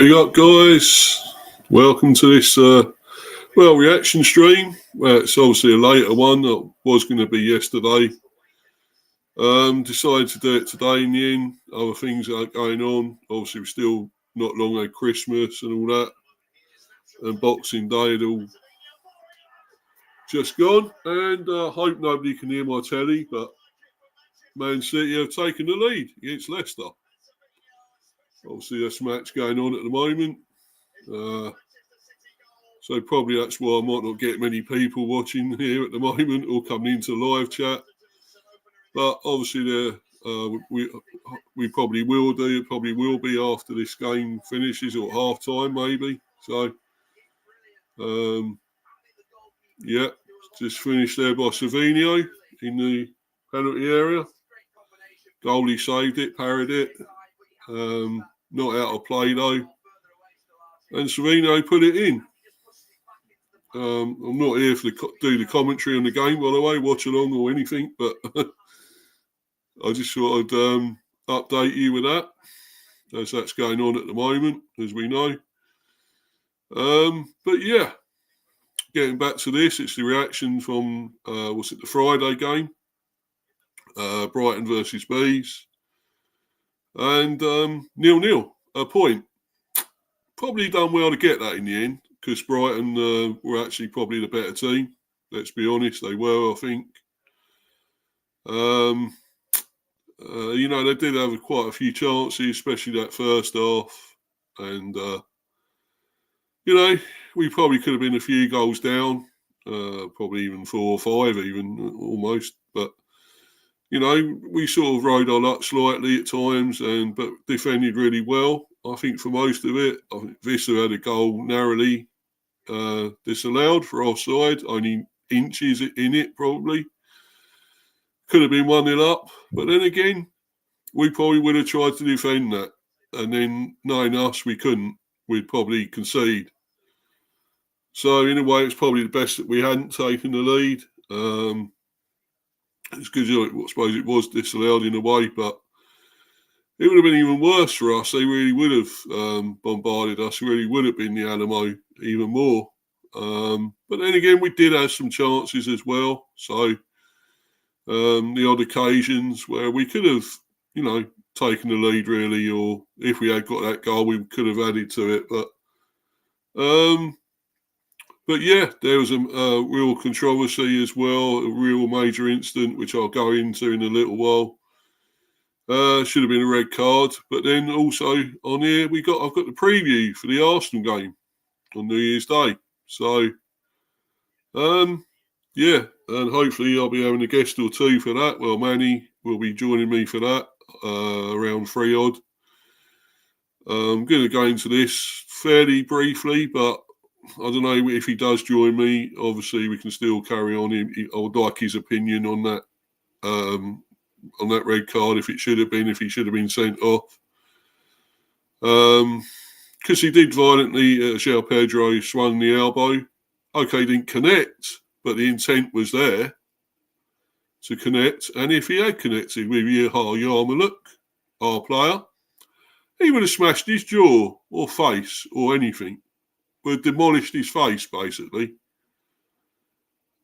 Big up, guys. Welcome to this, reaction stream. Well, it's obviously a later one. It was going to be yesterday. Decided to do it today in the end. Other things are going on. Obviously, we're still not long had Christmas and all that. And Boxing Day had all just gone. And I hope nobody can hear my telly, but Man City have taken the lead against Leicester. Obviously, there's a match going on at the moment. So probably that's why I might not get many people watching here at the moment or coming into live chat. But obviously, we probably will do. It probably will be after this game finishes or half time maybe. So, just finished there by Savinho in the penalty area. Goalie saved it, parried it. Not out of play though. And Savinho put it in. I'm not here to do the commentary on the game, by the way, watch along or anything, but I just thought I'd update you with that, as that's going on at the moment, as we know. But yeah, getting back to this, it's the reaction from, the Friday game, Brighton versus Bees, and 0-0, a point. Probably done well to get that in the end, because Brighton were actually probably the better team. Let's be honest, they were, I think. They did have quite a few chances, especially that first half. And, we probably could have been a few goals down, probably even 4 or 5 even, almost. But, we sort of rode our luck slightly at times, but defended really well. I think for most of it, I think Wissa had a goal narrowly disallowed for offside, only inches in it probably. Could have been 1-0 up, but then again, we probably would have tried to defend that. And then, knowing us, we couldn't. We'd probably concede. So, in a way, it's probably the best that we hadn't taken the lead. It's good, I suppose it was disallowed in a way, but it would have been even worse for us. They really would have bombarded us. It really would have been the Alamo even more. But then again, we did have some chances as well. So the odd occasions where we could have, taken the lead really, or if we had got that goal, we could have added to it. But yeah, there was a real controversy as well, a real major incident, which I'll go into in a little while. Should have been a red card, but then also on here I've got the preview for the Arsenal game on New Year's Day. So, and hopefully I'll be having a guest or two for that. Well, Manny will be joining me for that around 3 odd. I'm going to go into this fairly briefly, but I don't know if he does join me. Obviously, we can still carry on. I would like his opinion on that. On that red card, if he should have been sent off. Because he did violently, Joao Pedro swung the elbow. Okay, didn't connect, but the intent was there to connect. And if he had connected with Yehar Yarmoliuk, our player, he would have smashed his jaw or face or anything. Would have demolished his face, basically.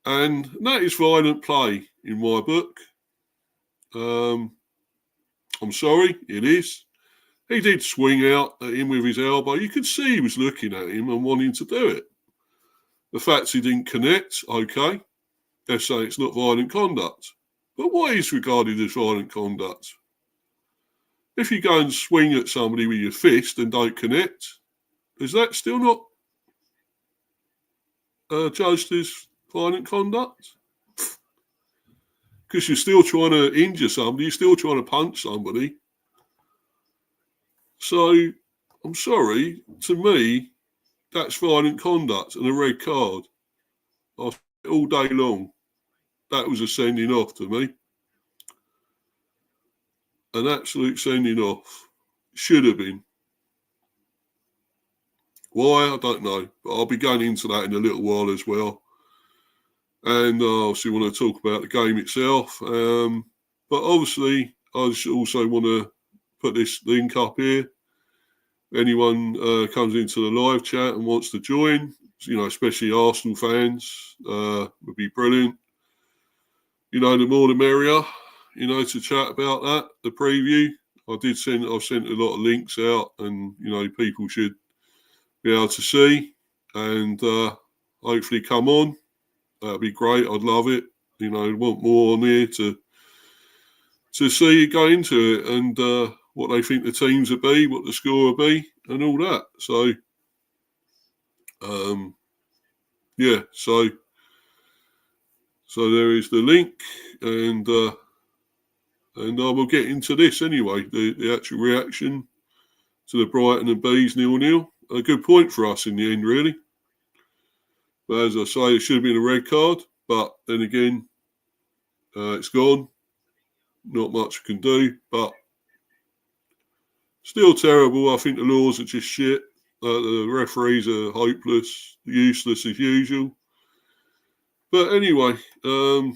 And that is violent play in my book. I'm sorry, it is. He did swing out at him with his elbow. You could see he was looking at him and wanting to do it. The fact he didn't connect, okay, they're saying it's not violent conduct. But what is regarded as violent conduct? If you go and swing at somebody with your fist and don't connect, is that still not judged as violent conduct? Because you're still trying to injure somebody, you're still trying to punch somebody. So, I'm sorry, to me, that's violent conduct and a red card. All day long, that was a sending off to me. An absolute sending off. Should have been. Why? I don't know. But I'll be going into that in a little while as well. And I obviously want to talk about the game itself. But obviously, I just also want to put this link up here. anyone comes into the live chat and wants to join, especially Arsenal fans, would be brilliant. The more the merrier, to chat about that, the preview. I've sent a lot of links out, and, people should be able to see and hopefully come on. That'd be great. I'd love it. Want more on here to see you go into it and what they think the teams will be, what the score will be, and all that. So, so there is the link, and I will get into this anyway. The actual reaction to the Brighton and Bees 0-0. A good point for us in the end, really. But as I say, it should have been a red card. But then again, it's gone. Not much we can do, but still terrible. I think the laws are just shit. The referees are hopeless, useless as usual. But anyway, I'll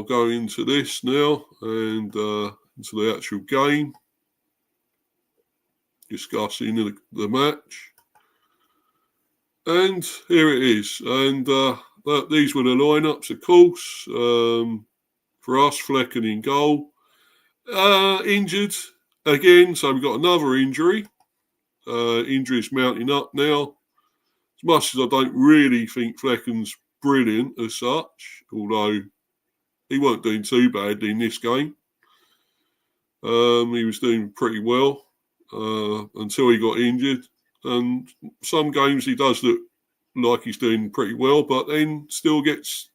go into this now and into the actual game, discussing the match. And here it is. And these were the lineups, of course. For us, Flecken in goal. Injured again, so we've got another injury. Injuries mounting up now. As much as I don't really think Flecken's brilliant as such, although he weren't doing too badly in this game. He was doing pretty well until he got injured. And some games he does look like he's doing pretty well, but then still gets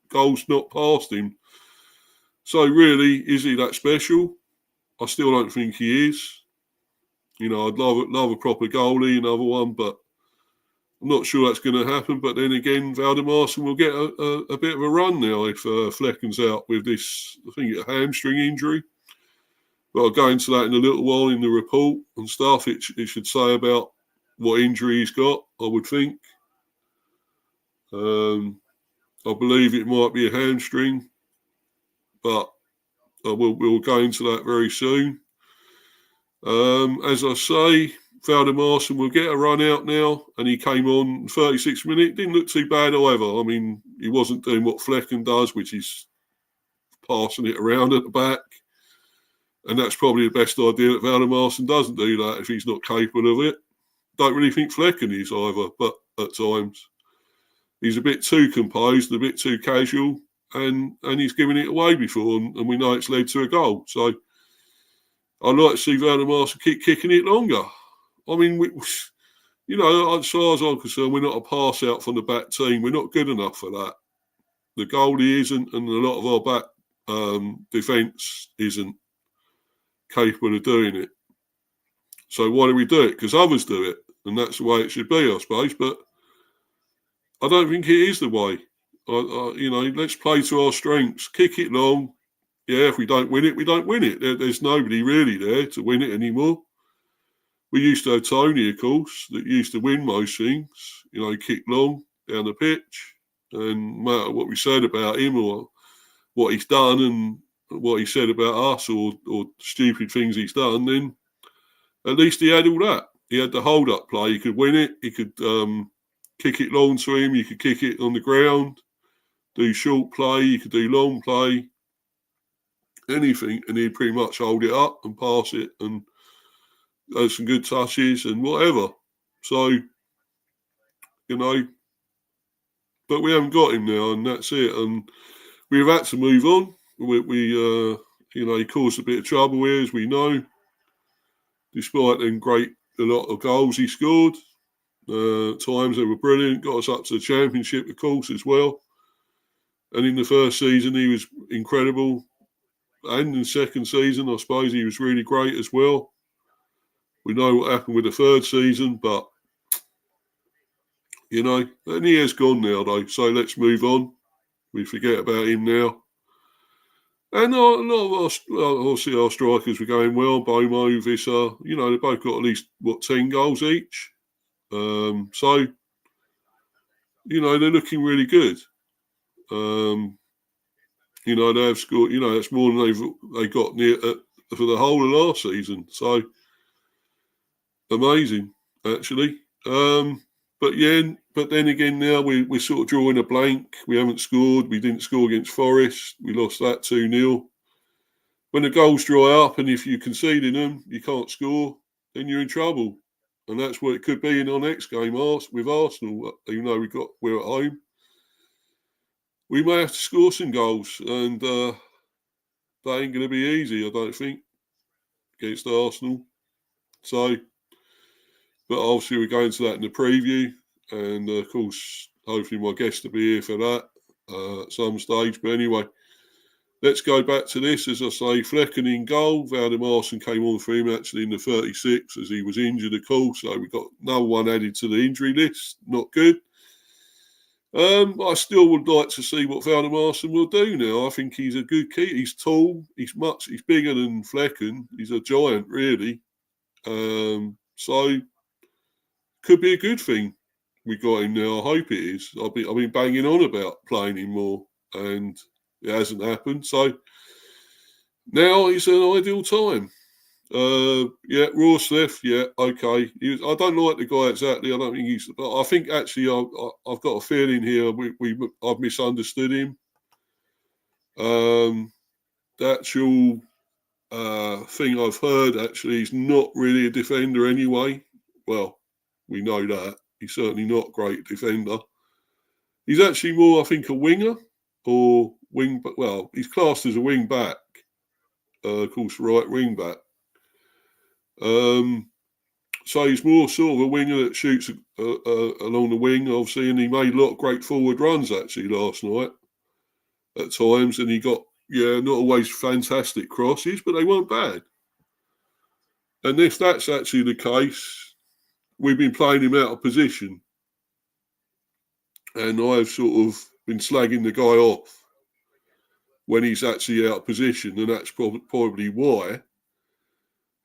goals not past him. So really, is he that special? I still don't think he is. I'd love a proper goalie, another one, but I'm not sure that's going to happen. But then again, Valdemarson will get a bit of a run now if Flecken's out with this, I think, a hamstring injury. But I'll go into that in a little while in the report and stuff. It should say about what injury he's got, I would think. I believe it might be a hamstring, but we'll go into that very soon. As I say, Valdemarson will get a run out now, and he came on 36 minutes. Didn't look too bad, however. I mean, he wasn't doing what Flecken does, which is passing it around at the back. And that's probably the best idea that Valdemarson doesn't do that if he's not capable of it. Don't really think Flecken is either, but at times he's a bit too composed, a bit too casual, and he's given it away before, and we know it's led to a goal. So I'd like to see Valdemarson keep kicking it longer. I mean, as far as I'm concerned, we're not a pass out from the back team. We're not good enough for that. The goalie isn't, and a lot of our back defence isn't capable of doing it. So why do we do it? Because others do it, and that's the way it should be, I suppose. But I don't think it is the way. Let's play to our strengths. Kick it long. Yeah, if we don't win it, we don't win it. There's nobody really there to win it anymore. We used to have Tony, of course, that used to win most things. Kick long down the pitch, and no matter what we said about him or what he's done and what he said about us or stupid things he's done, then at least he had all that. He had the hold-up play. He could win it. He could kick it long to him. You could kick it on the ground, do short play. You could do long play, anything, and he'd pretty much hold it up and pass it and have some good touches and whatever. So, but we haven't got him now, and that's it. And we've had to move on. He caused a bit of trouble here, as we know, despite them a lot of goals he scored. Times they were brilliant, got us up to the Championship, of course, as well. And in the first season, he was incredible. And in the second season, I suppose he was really great as well. We know what happened with the third season, but, and he has gone now, though. So let's move on. We forget about him now. And a lot of obviously our strikers were going well. Bomo, Wissa, they both got at least, 10 goals each. So, they're looking really good. They have scored, that's more than they got near for the whole of last season. So, amazing, actually. But then again, now we're sort of drawing a blank. We haven't scored. We didn't score against Forest. We lost that 2-0. When the goals dry up and if you're conceding them, you can't score, then you're in trouble. And that's what it could be in our next game with Arsenal, even though we're at home. We may have to score some goals, and that ain't going to be easy, I don't think, against Arsenal. So, but obviously we're going to that in the preview, and of course, hopefully my guest will be here for that at some stage. But anyway, let's go back to this. As I say, Flecken in goal. Valdemarson came on for him actually in the 36 as he was injured, of course. So we got no one added to the injury list. Not good. I still would like to see what Valdemarson will do now. I think he's a good keeper. He's tall. He's bigger than Flecken. He's a giant, really. So could be a good thing we got him now. I hope it is. I've been banging on about playing him more, and it hasn't happened. So now it's an ideal time. Ross left. Yeah, okay. I don't like the guy exactly. I don't think he's. But I think actually, I've got a feeling here. I've misunderstood him. The actual thing I've heard actually he's not really a defender anyway. Well, we know that he's certainly not a great defender. He's actually more, I think, a winger or wing. Well, he's classed as a wing back. Of course, right wing back. So he's more sort of a winger that shoots along the wing, obviously, and he made a lot of great forward runs actually last night at times, and he got not always fantastic crosses, but they weren't bad. And if that's actually the case, we've been playing him out of position, and I've sort of been slagging the guy off when he's actually out of position, and that's probably why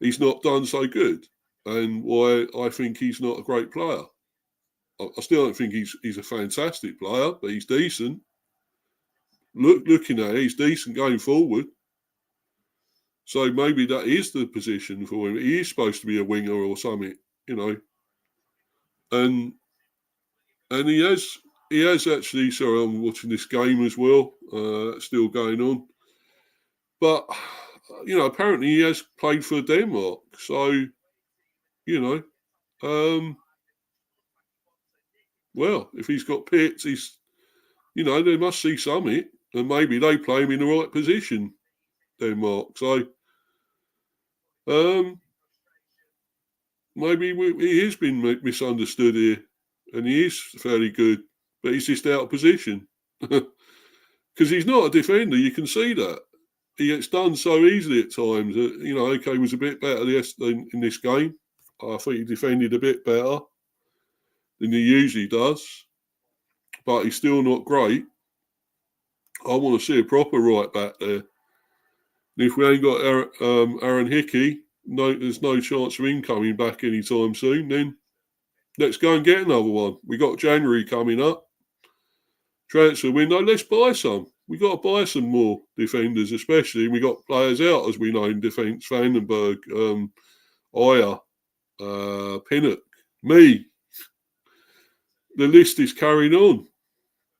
he's not done so good. And why I think he's not a great player. I still don't think he's a fantastic player, but he's decent. Looking at it, he's decent going forward. So maybe that is the position for him. He is supposed to be a winger or something, And he has actually. Sorry, I'm watching this game as well. Still going on, but apparently he has played for Denmark. So. Well, if he's got pits, they must see something, and maybe they play him in the right position, Denmark. So, maybe he has been misunderstood here, and he is fairly good, but he's just out of position because he's not a defender. You can see that he gets done so easily at times. He was a bit better in this game. I think he defended a bit better than he usually does, but he's still not great. I want to see a proper right back there. And if we ain't got Aaron Hickey, there's no chance of him coming back anytime soon, then let's go and get another one. We got January coming up. Transfer window, let's buy some. We got to buy some more defenders, especially. We got players out, as we know, in defence. Vandenberg, Ayer, Pinnock, me. The list is carrying on,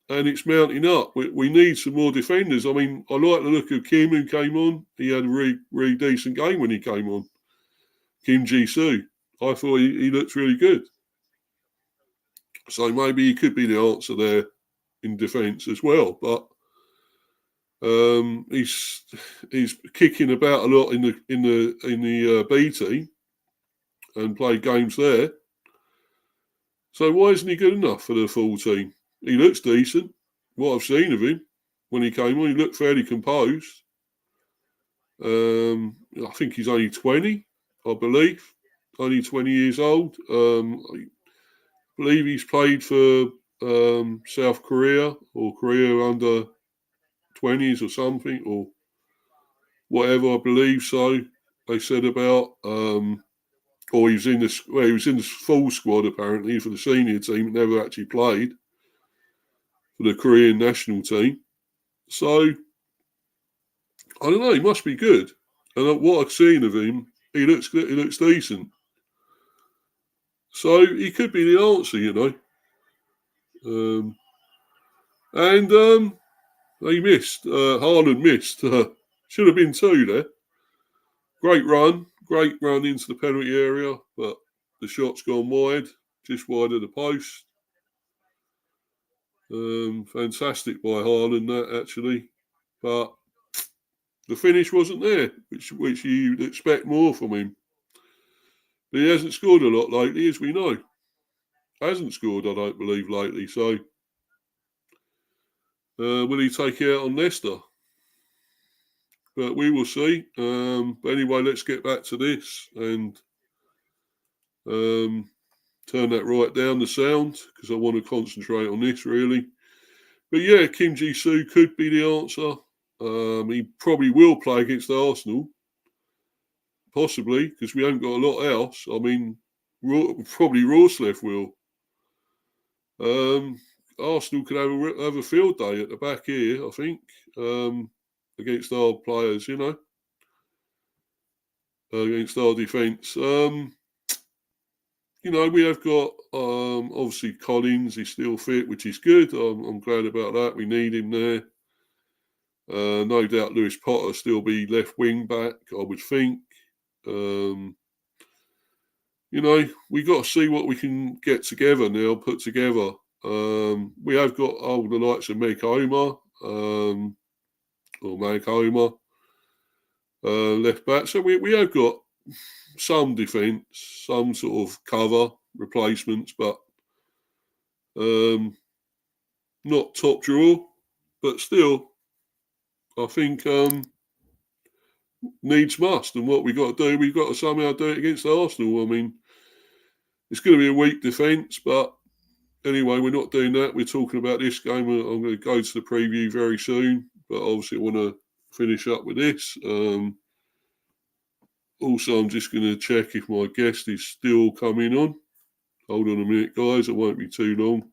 and it's mounting up. We need some more defenders. I mean, I like the look of Kim, who came on. He had a really, really decent game when he came on. Kim Ji-soo. I thought he looked really good. So maybe he could be the answer there in defence as well. But he's kicking about a lot in the B team and played games there. So why isn't he good enough for the full team? He looks decent. What I've seen of him when he came on, he looked fairly composed. I think he's only 20, I believe. Only 20 years old. I believe he's played for South Korea or Korea under 20s or something or whatever. I believe so. They said about. Or he was in the full squad apparently for the senior team. Never actually played for the Korean national team. So I don't know. He must be good. And what I've seen of him, he looks decent. So he could be the answer, you know. And they missed. Haaland missed. Should have been 2 there. Great run into the penalty area, but the shot's gone wide, just wide of the post. Fantastic by Haaland, that actually, but the finish wasn't there, which you'd expect more from him. But he hasn't scored a lot lately, as we know. Hasn't scored, I don't believe, lately. So, will he take it out on Leicester? But we will see. But anyway, let's get back to this and turn that right down, the sound, because I want to concentrate on this, really. But yeah, Kim Ji-soo could be the answer. He probably will play against Arsenal. Possibly, because we haven't got a lot else. I mean, probably Rorslev will. Arsenal could have a field day at the back here, I think, against our players, you know, against our defence. You know, we have got, obviously, Collins is still fit, which is good. I'm glad about that. We need him there. No doubt Lewis Potter still be left wing back, I would think. You know, we got to see what we can get together now, put together. We have got the likes of Meg Homer, left back. So we have got some defence, some sort of cover replacements, but not top draw. But still, I think needs must. And what we've got to do, we've got to somehow do it against Arsenal. I mean, it's going to be a weak defence, but anyway, we're not doing that. We're talking about this game. I'm going to go to the preview very soon, but obviously I want to finish up with this. Also, I'm just going to check if my guest is still coming on. Hold on a minute, guys. It won't be too long.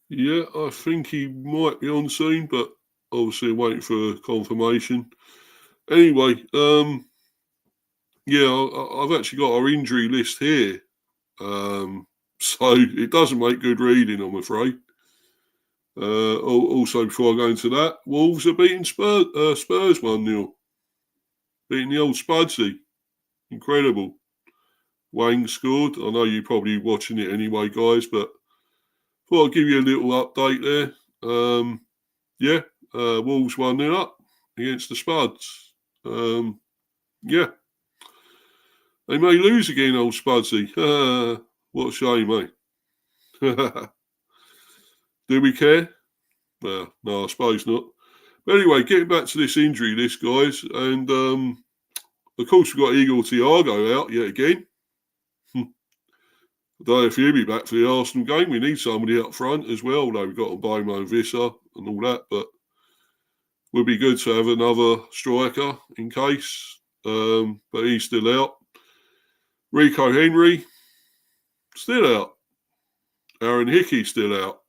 Yeah, I think he might be on soon, but obviously waiting for confirmation. Anyway, yeah, I've actually got our injury list here. So it doesn't make good reading, I'm afraid. Also, before I go into that, Wolves are beating Spurs 1-0. Beating the old Spudsy. Incredible. Wang scored. I know you're probably watching it anyway, guys, but thought I'd give you a little update there. Wolves 1-0 up against the Spuds. Yeah. They may lose again, old Spudsy. What a shame, mate. Do we care? Well, no, I suppose not. But anyway, getting back to this injury list, guys, and of course we've got Igor Thiago out yet again. I don't know if he'll be back for the Arsenal game. We need somebody up front as well, although we've got Mbeumo and Wissa and all that, but would be good to have another striker in case. But he's still out. Rico Henry, still out. Aaron Hickey, still out.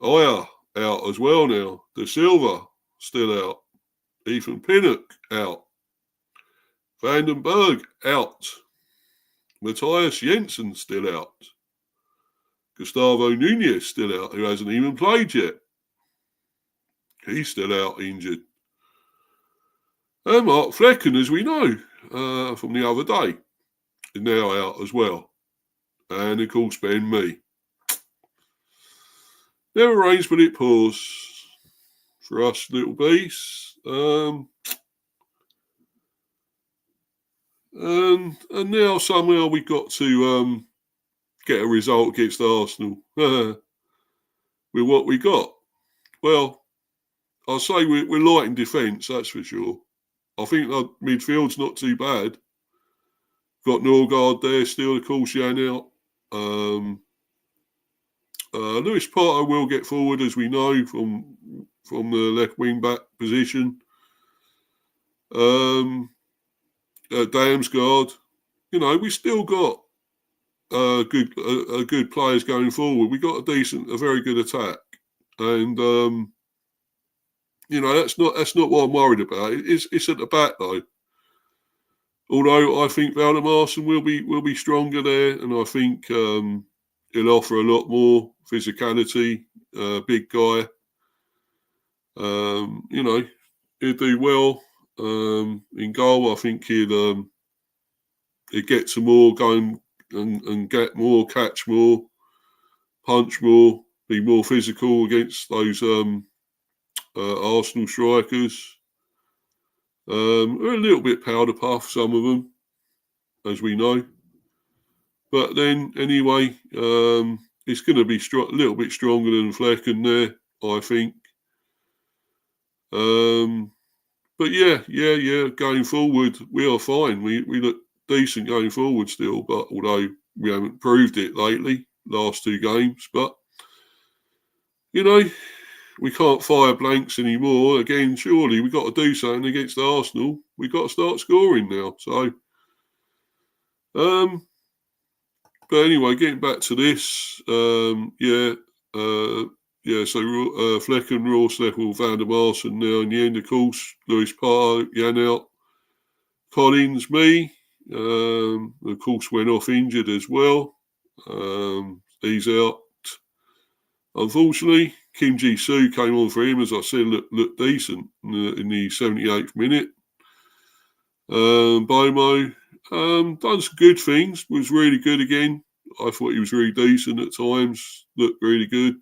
Aya, out as well now. De Silva, still out. Ethan Pinnock, out. Vandenberg, out. Matthias Jensen, still out. Gustavo Nunez, still out, who hasn't even played yet. He's still out, injured. And Mark Flecken, as we know from the other day, is now out as well. And of course, Ben Mee. Never rains but it pours for us little beasts. And now somehow we got to get a result against Arsenal with what we got. Well, I'll say we're light in defence, that's for sure. I think the midfield's not too bad. Got Norgard there still, of course, Jan out. Lewis Potter will get forward, as we know, from the left wing-back position. Damsgaard, we still got good players going forward. We got a very good attack, and that's not what I'm worried about. It's at the back though. Although I think Valdemarson will be stronger there, and I think he'll offer a lot more physicality. Big guy, he'll do well. In goal, I think he'll get some more going and get more, catch more, punch more, be more physical against those Arsenal strikers. They're a little bit powder puff, some of them, as we know. But then, anyway, it's going to be a little bit stronger than Flecken there, I think. But yeah, going forward, we are fine. We look decent going forward still, but although we haven't proved it lately, last two games. But, we can't fire blanks anymore. Again, surely we've got to do something against Arsenal. We've got to start scoring now. So, but anyway, getting back to this, so Flecken, Rorsleff, Van der Marsen now in the end, of course. Lewis Potter, Jan out. Collins, me, of course, went off injured as well. He's out. Unfortunately, Kim Ji-soo came on for him, as I said, looked decent in the 78th minute. Bomo, done some good things, was really good again. I thought he was really decent at times, looked really good.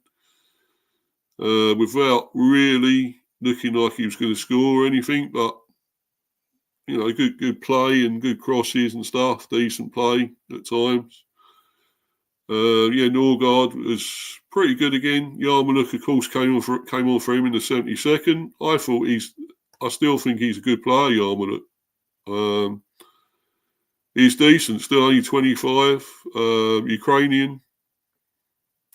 Without really looking like he was going to score or anything, but good play and good crosses and stuff, decent play at times. Norgard was pretty good again. Yarmoliuk, of course, came on for him in the 72nd. I still think he's a good player, Yarmoliuk. He's decent, still only 25, Ukrainian.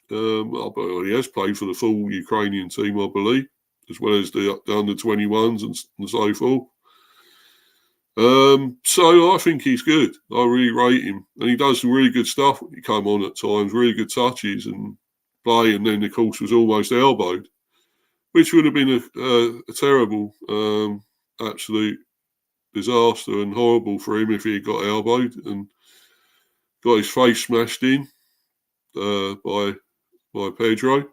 He has played for the full Ukrainian team, I believe, as well as the under-21s and so forth. So I think he's good. I really rate him. And he does some really good stuff when he come on at times, really good touches and play, and then, of course, was almost elbowed, which would have been a terrible, absolute disaster and horrible for him if he had got elbowed and got his face smashed in by Pedro,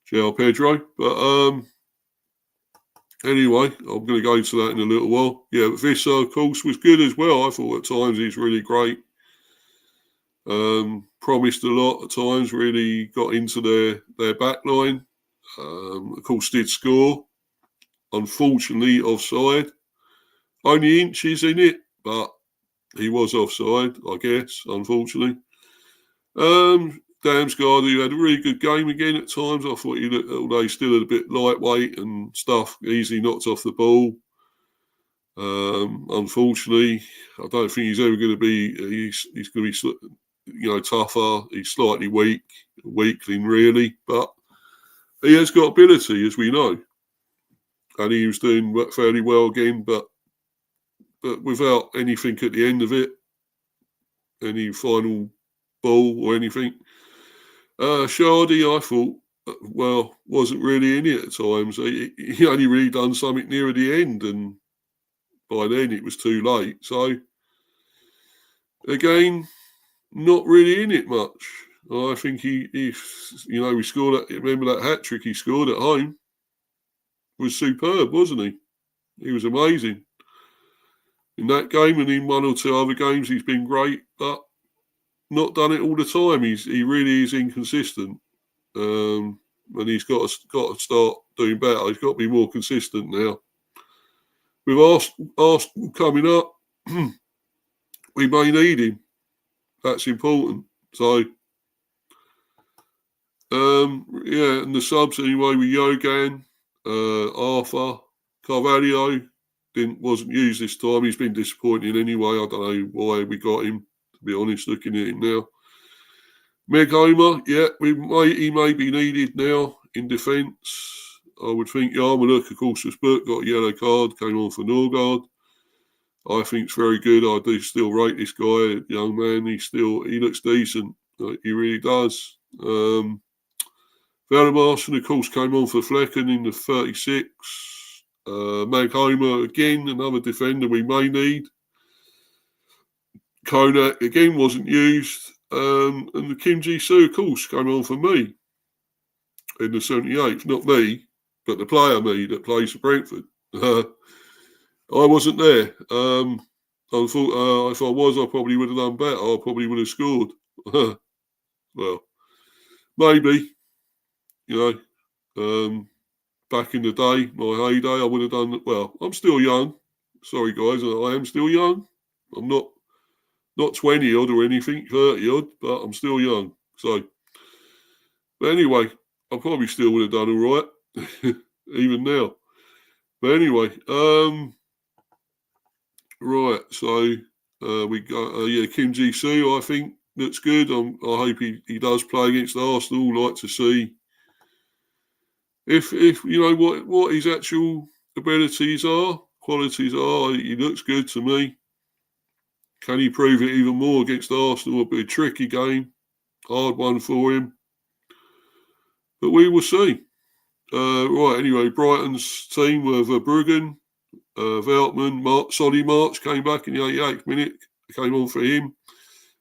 Joao Pedro. But anyway, I'm going to go into that in a little while. Yeah, Wissa, of course, was good as well. I thought at times he's really great. Promised a lot at times, really got into their back line. Of course, did score. Unfortunately, offside. Only inches in it, but he was offside, I guess, unfortunately. Damsgaard, who had a really good game again at times. I thought he looked, although he's still a bit lightweight and stuff, easily knocked off the ball. Unfortunately, I don't think he's ever going to be. He's going to be, tougher. He's slightly weakling really, but he has got ability, as we know, and he was doing fairly well again. But without anything at the end of it, any final ball or anything. Shardy, I thought, wasn't really in it at times. He only really done something near the end, and by then it was too late. So, again, not really in it much. I think we scored that. Remember that hat trick he scored at home was superb, wasn't he? He was amazing in that game, and in one or two other games he's been great, but not done it all the time. He really is inconsistent, and he's got to start doing better. He's got to be more consistent now. With Arsenal coming up, we may need him. That's important. So, and the subs anyway with Yogan, Arthur, Carvalho wasn't used this time. He's been disappointing anyway. I don't know why we got him, to be honest, looking at him now. Meg Homer, he may be needed now in defence. I would think Yarmoliuk, of course, was booked, got a yellow card, came on for Norgard. I think it's very good. I do still rate this guy, young man. He looks decent. He really does. Valdemarson, of course, came on for Flecken in the 36. Mag Homer, again, another defender we may need. Konak, again, wasn't used. And the Kim Ji-soo, of course, came on for me in the 78th. Not me, but the player me that plays for Brentford. I wasn't there. I thought if I was, I probably would have done better. I probably would have scored. Well, maybe, back in the day, my heyday, I would have done well. I'm still young. Sorry, guys, I am still young. I'm not 20 odd or anything, 30 odd, but I'm still young. So, but anyway, I probably still would have done all right, even now. But anyway, right. So we got Kim Ji-soo. I think that's good. I hope he does play against Arsenal. Like to see if what his actual abilities are, qualities are. He looks good to me. Can he prove it even more against Arsenal? It'll be a tricky game, hard one for him. But we will see. Right, anyway, Brighton's team were Verbruggen, Veltman, Solly March came back in the 88th minute. Came on for him.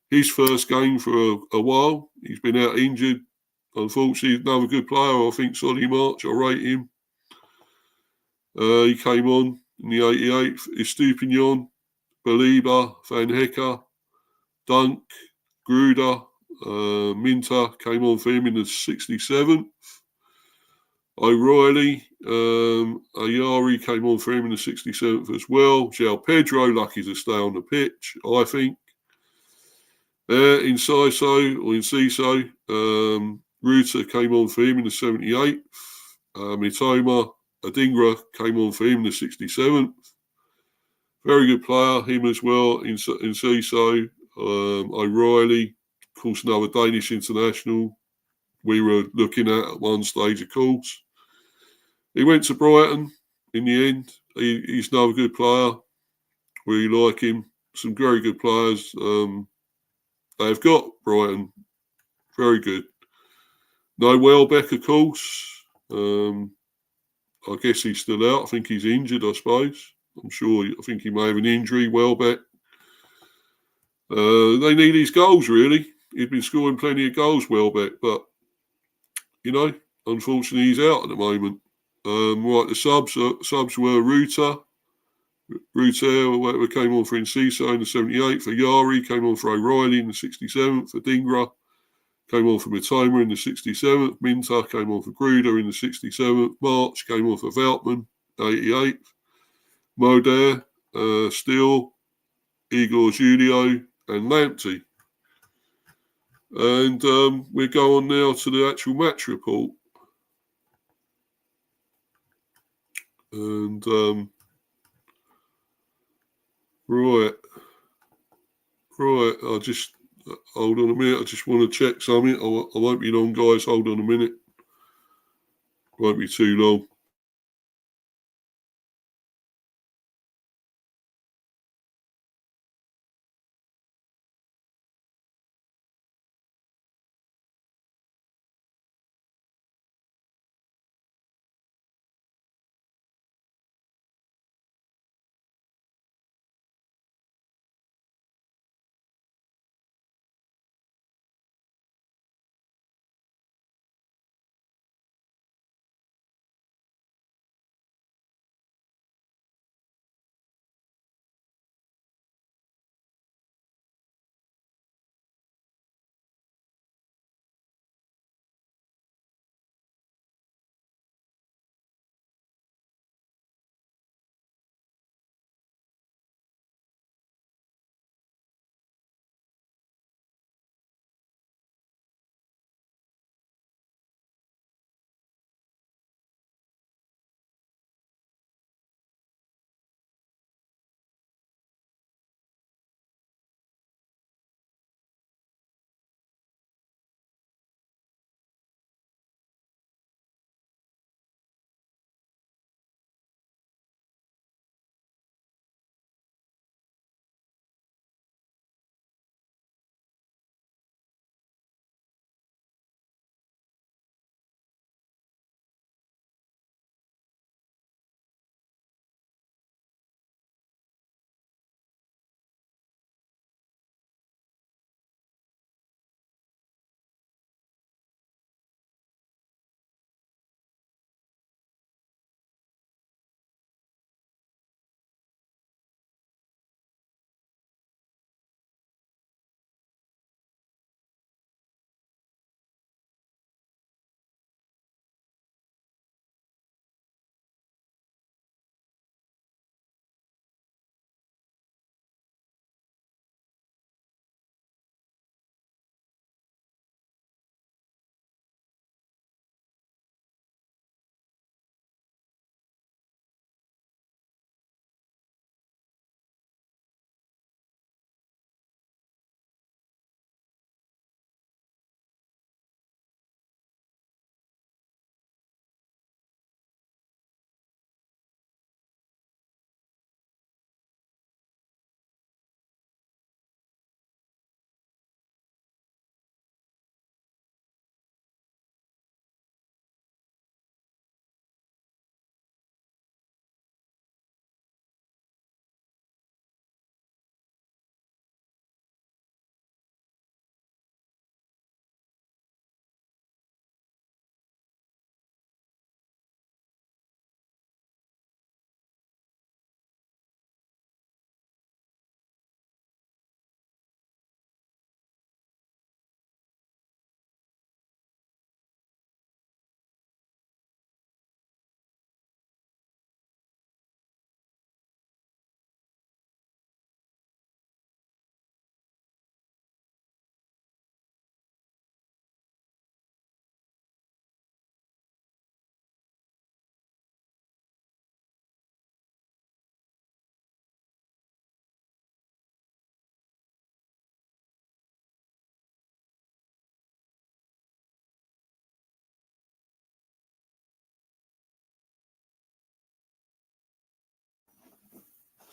His first game for a while. He's been out injured. Unfortunately, another good player. I think Solly March, I rate him. He came on in the 88th. Estupinian, Baliba, Van Hecker, Dunk, Gruder, Minter came on for him in the 67th. O'Reilly, Ayari came on for him in the 67th as well. Joao Pedro, lucky to stay on the pitch, I think. In Ciso, Ruta came on for him in the 78th. Mitoma, Adingra came on for him in the 67th. Very good player, him as well in Ciso. O'Reilly, of course, another Danish international we were looking at one stage, of course. He went to Brighton in the end. He's another good player. Really like him. Some very good players. They've got Brighton. Very good. No Welbeck, of course. I guess he's still out. I think he's injured, I suppose. I think he may have an injury, Welbeck. They need his goals, really. He'd been scoring plenty of goals, Welbeck, but, unfortunately he's out at the moment. Right, the subs were Ruta, whatever, came on for Enciso in the 78th. Ayari came on for O'Reilly in the 67th. Adingra came on for Mitoma in the 67th. Minter came on for Gruder in the 67th. March came on for Veltman, 88th. Moder, Steele, Igor Julio, and Lamptey. And we'll go on now to the actual match report. And right, I just hold on a minute. I just want to check something. I won't be long, guys. Hold on a minute. Won't be too long.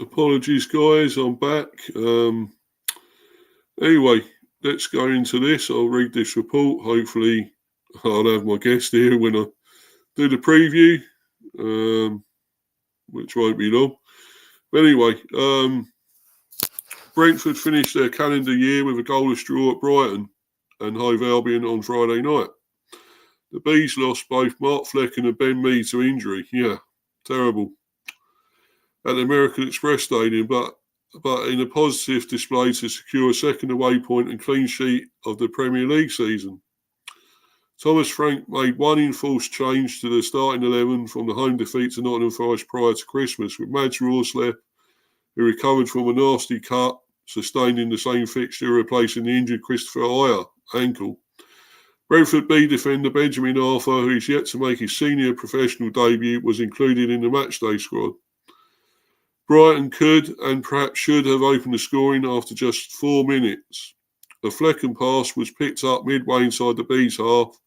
Apologies, guys. I'm back. Anyway, let's go into this. I'll read this report. Hopefully, I'll have my guest here when I do the preview, which won't be long. But anyway, Brentford finished their calendar year with a goalless draw at Brighton and Hove Albion on Friday night. The Bees lost both Mark Flecken and Ben Mee to injury. Yeah, terrible. At the American Express Stadium, but in a positive display to secure a second away point and clean sheet of the Premier League season. Thomas Frank made one enforced change to the starting 11 from the home defeat to Nottingham Forest prior to Christmas, with Mads Rorslev, who recovered from a nasty cut, sustained in the same fixture, replacing the injured Christopher Ayer ankle. Brentford B defender Benjamin Arthur, who is yet to make his senior professional debut, was included in the matchday squad. Brighton could and perhaps should have opened the scoring after just 4 minutes. A Flecken pass was picked up midway inside the Bees' half,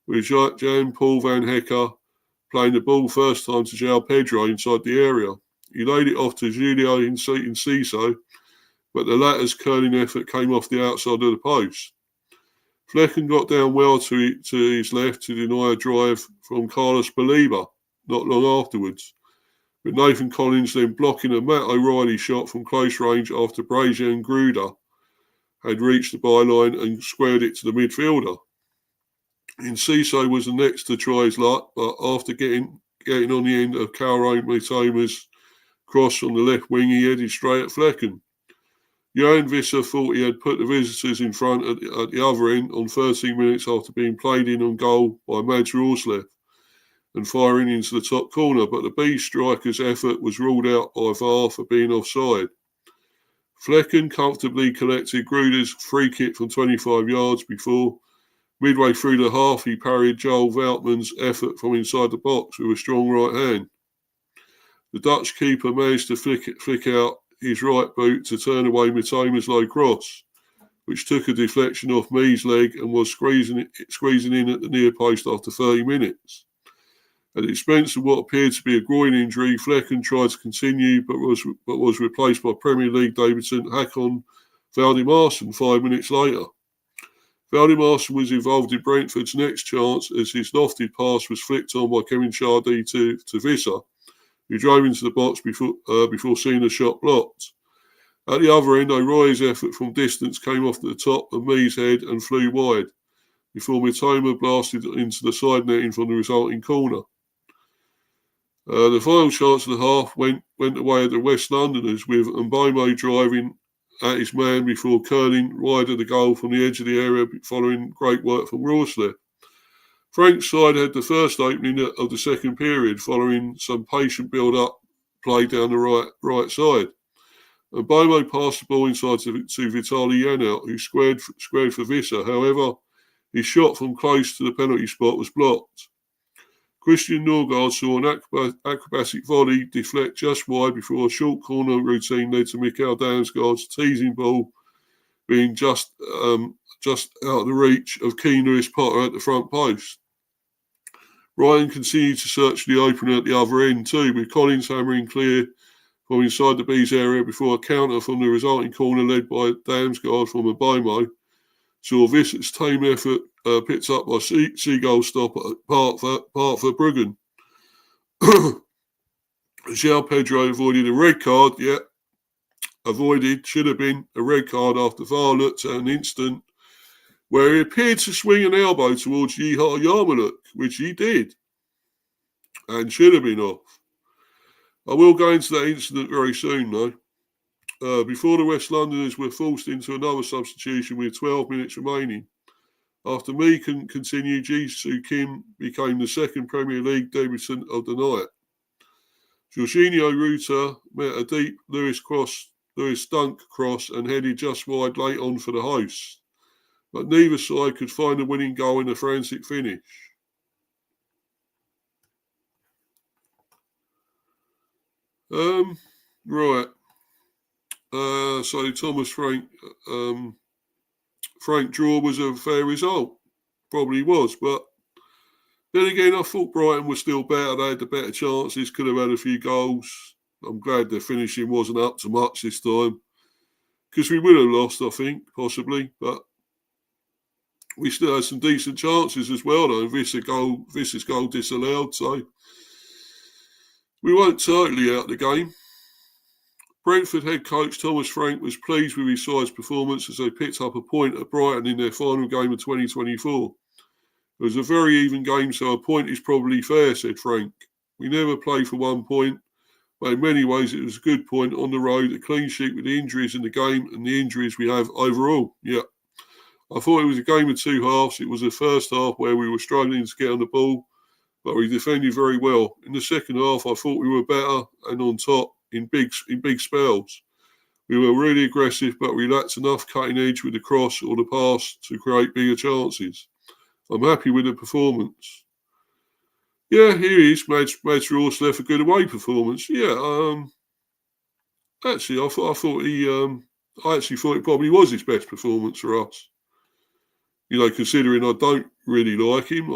with Jan-Paul van Hecker playing the ball first time to Joao Pedro inside the area. He laid it off to Julio Enciso, but the latter's curling effort came off the outside of the post. Flecken got down well to his left to deny a drive from Carlos Baliba not long afterwards, with Nathan Collins then blocking a Matt O'Reilly shot from close range after Brazian Gruda had reached the byline and squared it to the midfielder. Enciso was the next to try his luck, but after getting on the end of Kaoru Mitoma's cross on the left wing, he headed straight at Flecken. Johan Wissa thought he had put the visitors in front at the other end on 13 minutes after being played in on goal by Mads Rorslev and firing into the top corner, but the B striker's effort was ruled out by VAR for being offside. Flecken comfortably collected Gruda's free kick from 25 yards before, midway through the half, he parried Joel Veltman's effort from inside the box with a strong right hand. The Dutch keeper managed to flick out his right boot to turn away Mitoma's low cross, which took a deflection off Mee's leg and was squeezing in at the near post after 30 minutes. At the expense of what appeared to be a groin injury, Flecken tried to continue but was replaced by Premier League debutant Hakon Valdimarsson 5 minutes later. Valdimarsson was involved in Brentford's next chance as his lofted pass was flicked on by Kevin Chardy to Wissa, who drove into the box before seeing the shot blocked. At the other end, O'Reilly's effort from distance came off the top of Mee's head and flew wide, before Mitoma blasted into the side netting from the resulting corner. The final chance of the half went the way of the West Londoners, with Mbeumo driving at his man before curling wide of the goal from the edge of the area following great work from Rorslev. Frank's side had the first opening of the second period following some patient build-up play down the right side. And Mbeumo passed the ball inside to Vitaly Janelt, who squared for Wissa. However, his shot from close to the penalty spot was blocked. Christian Norgard saw an acrobatic volley deflect just wide before a short corner routine led to Mikael Damsgaard's teasing ball being just out of the reach of Keane Lewis Potter at the front post. Brighton continued to search the opener at the other end too, with Collins hammering clear from inside the Bees area before a counter from the resulting corner led by Damsgaard from Mbeumo saw Visit's tame effort picked up by Seagull stopper Partha Bruggen. Joao Pedro avoided a red card, should have been a red card after VAR looked at an instant where he appeared to swing an elbow towards Yehar Yarmoliuk, which he did, and should have been off. I will go into that incident very soon, though. Before the West Londoners were forced into another substitution with 12 minutes remaining. After Mee continued, Ji-Soo Kim became the second Premier League debutant of the night. Jorginho Rutter met a deep Lewis Dunk cross and headed just wide late on for the hosts, but neither side could find a winning goal in a frantic finish. Right. So Thomas Frank draw was a fair result. Probably was, but then again, I thought Brighton was still better. They had the better chances, could have had a few goals. I'm glad their finishing wasn't up to much this time, because we would have lost, I think, possibly, but we still had some decent chances as well, though. Vissa's goal disallowed, so we weren't totally out of the game. Brentford head coach Thomas Frank was pleased with his side's performance as they picked up a point at Brighton in their final game of 2024. It was a very even game, so a point is probably fair, said Frank. We never play for 1 point, but in many ways it was a good point on the road, a clean sheet with the injuries in the game and the injuries we have overall. Yeah. I thought it was a game of two halves. It was the first half where we were struggling to get on the ball, but we defended very well. In the second half, I thought we were better and on top in big spells. We were really aggressive, but we lacked enough cutting edge with the cross or the pass to create bigger chances. I'm happy with the performance. Yeah, here he is. Made Rorsleff a good away performance. Yeah, actually, I actually thought it probably was his best performance for us. You know, considering I don't really like him.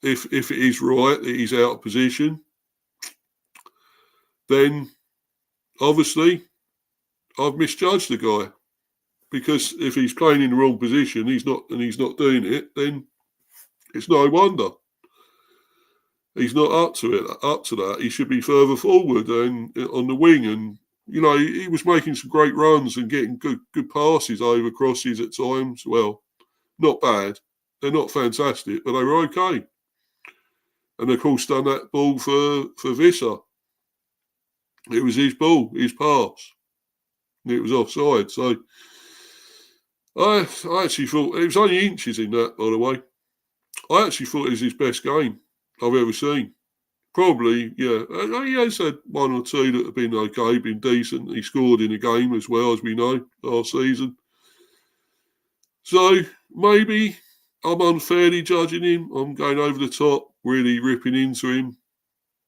If it is right that he's out of position, then obviously I've misjudged the guy. Because if he's playing in the wrong position, he's not doing it, then it's no wonder. He's not up to that. He should be further forward and on the wing. And, you know, he was making some great runs and getting good passes over crosses at times. Well, not bad. They're not fantastic, but they were okay. And, of course, done that ball for Wissa. It was his ball, his pass. And it was offside. So I actually thought, it was only inches in that, by the way. I actually thought it was his best game I've ever seen. Probably, yeah. He has had one or two that have been okay, been decent. He scored in a game as well, as we know, last season. So maybe I'm unfairly judging him. I'm going over the top, really ripping into him.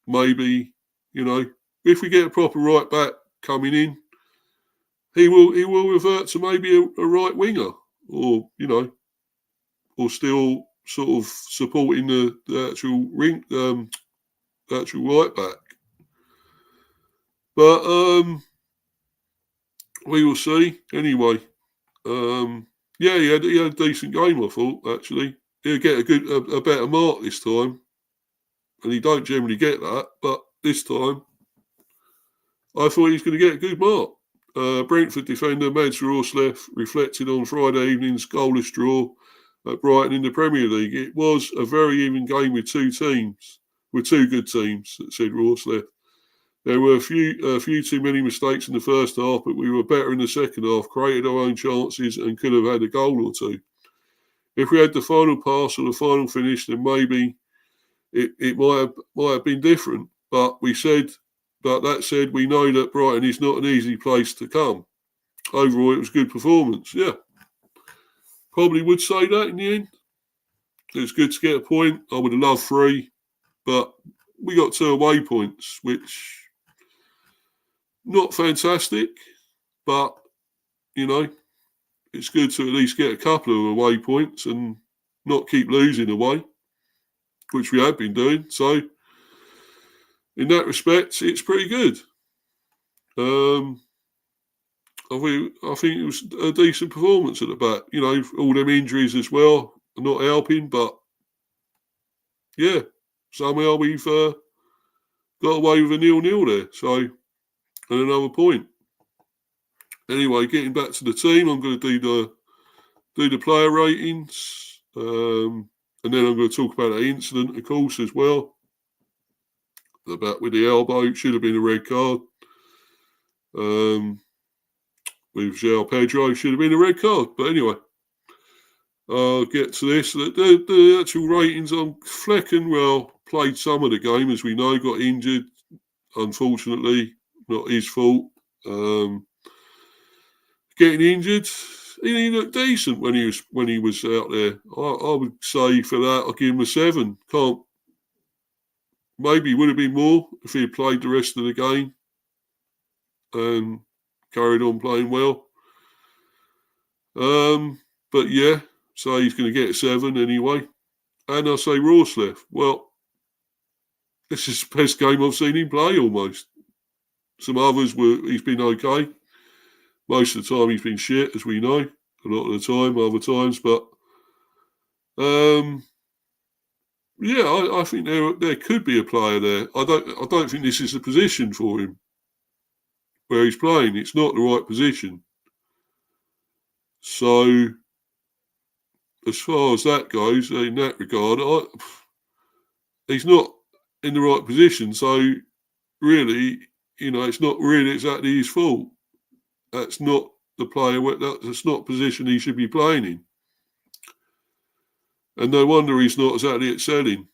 Maybe, you know, if we get a proper right back coming in, he will revert to maybe a right winger, or, you know, or still sort of supporting the actual actual right back. But we will see. Anyway, yeah, he had a decent game, I thought, actually. He'll get a better mark this time. And he don't generally get that, but this time I thought he was going to get a good mark. Brentford defender Mads Rorsleff reflected on Friday evening's goalless draw at Brighton in the Premier League. It was a very even game with two good teams, said Rorsleff. There were a few too many mistakes in the first half, but we were better in the second half, created our own chances and could have had a goal or two. If we had the final pass or the final finish, then maybe it might have been different. But that said, we know that Brighton is not an easy place to come. Overall, it was a good performance. Yeah, probably would say that in the end. It was good to get a point. I would have loved 3, but we got 2 away points, which not fantastic, but, you know, it's good to at least get a couple of away points and not keep losing away, which we have been doing. So, in that respect, it's pretty good. I think it was a decent performance at the back. You know, all them injuries as well are not helping, but yeah, somehow we've got away with a 0-0 there. So, and another point. Anyway, getting back to the team, I'm going to do the player ratings, and then I'm going to talk about that incident, of course, as well. The back with the elbow should have been a red card. With Joao Pedro, should have been a red card. But anyway, I'll get to this. The actual ratings on Flecken, well, played some of the game, as we know, got injured. Unfortunately, not his fault. Getting injured, he looked decent when he was out there. I would say for that, I'll give him a 7. Maybe would have been more if he had played the rest of the game and carried on playing well. But yeah, so he's going to get a 7 anyway. And I'll say Rorsleff. Well, this is the best game I've seen him play almost. Some others he's been okay. Most of the time he's been shit, as we know. A lot of the time, other times, but yeah, I think there could be a player there. I don't think this is the position for him where he's playing. It's not the right position. So, as far as that goes, in that regard, he's not in the right position. So, really, you know, it's not really exactly his fault. That's not the player. That's not the position he should be playing in. And no wonder he's not exactly excelling.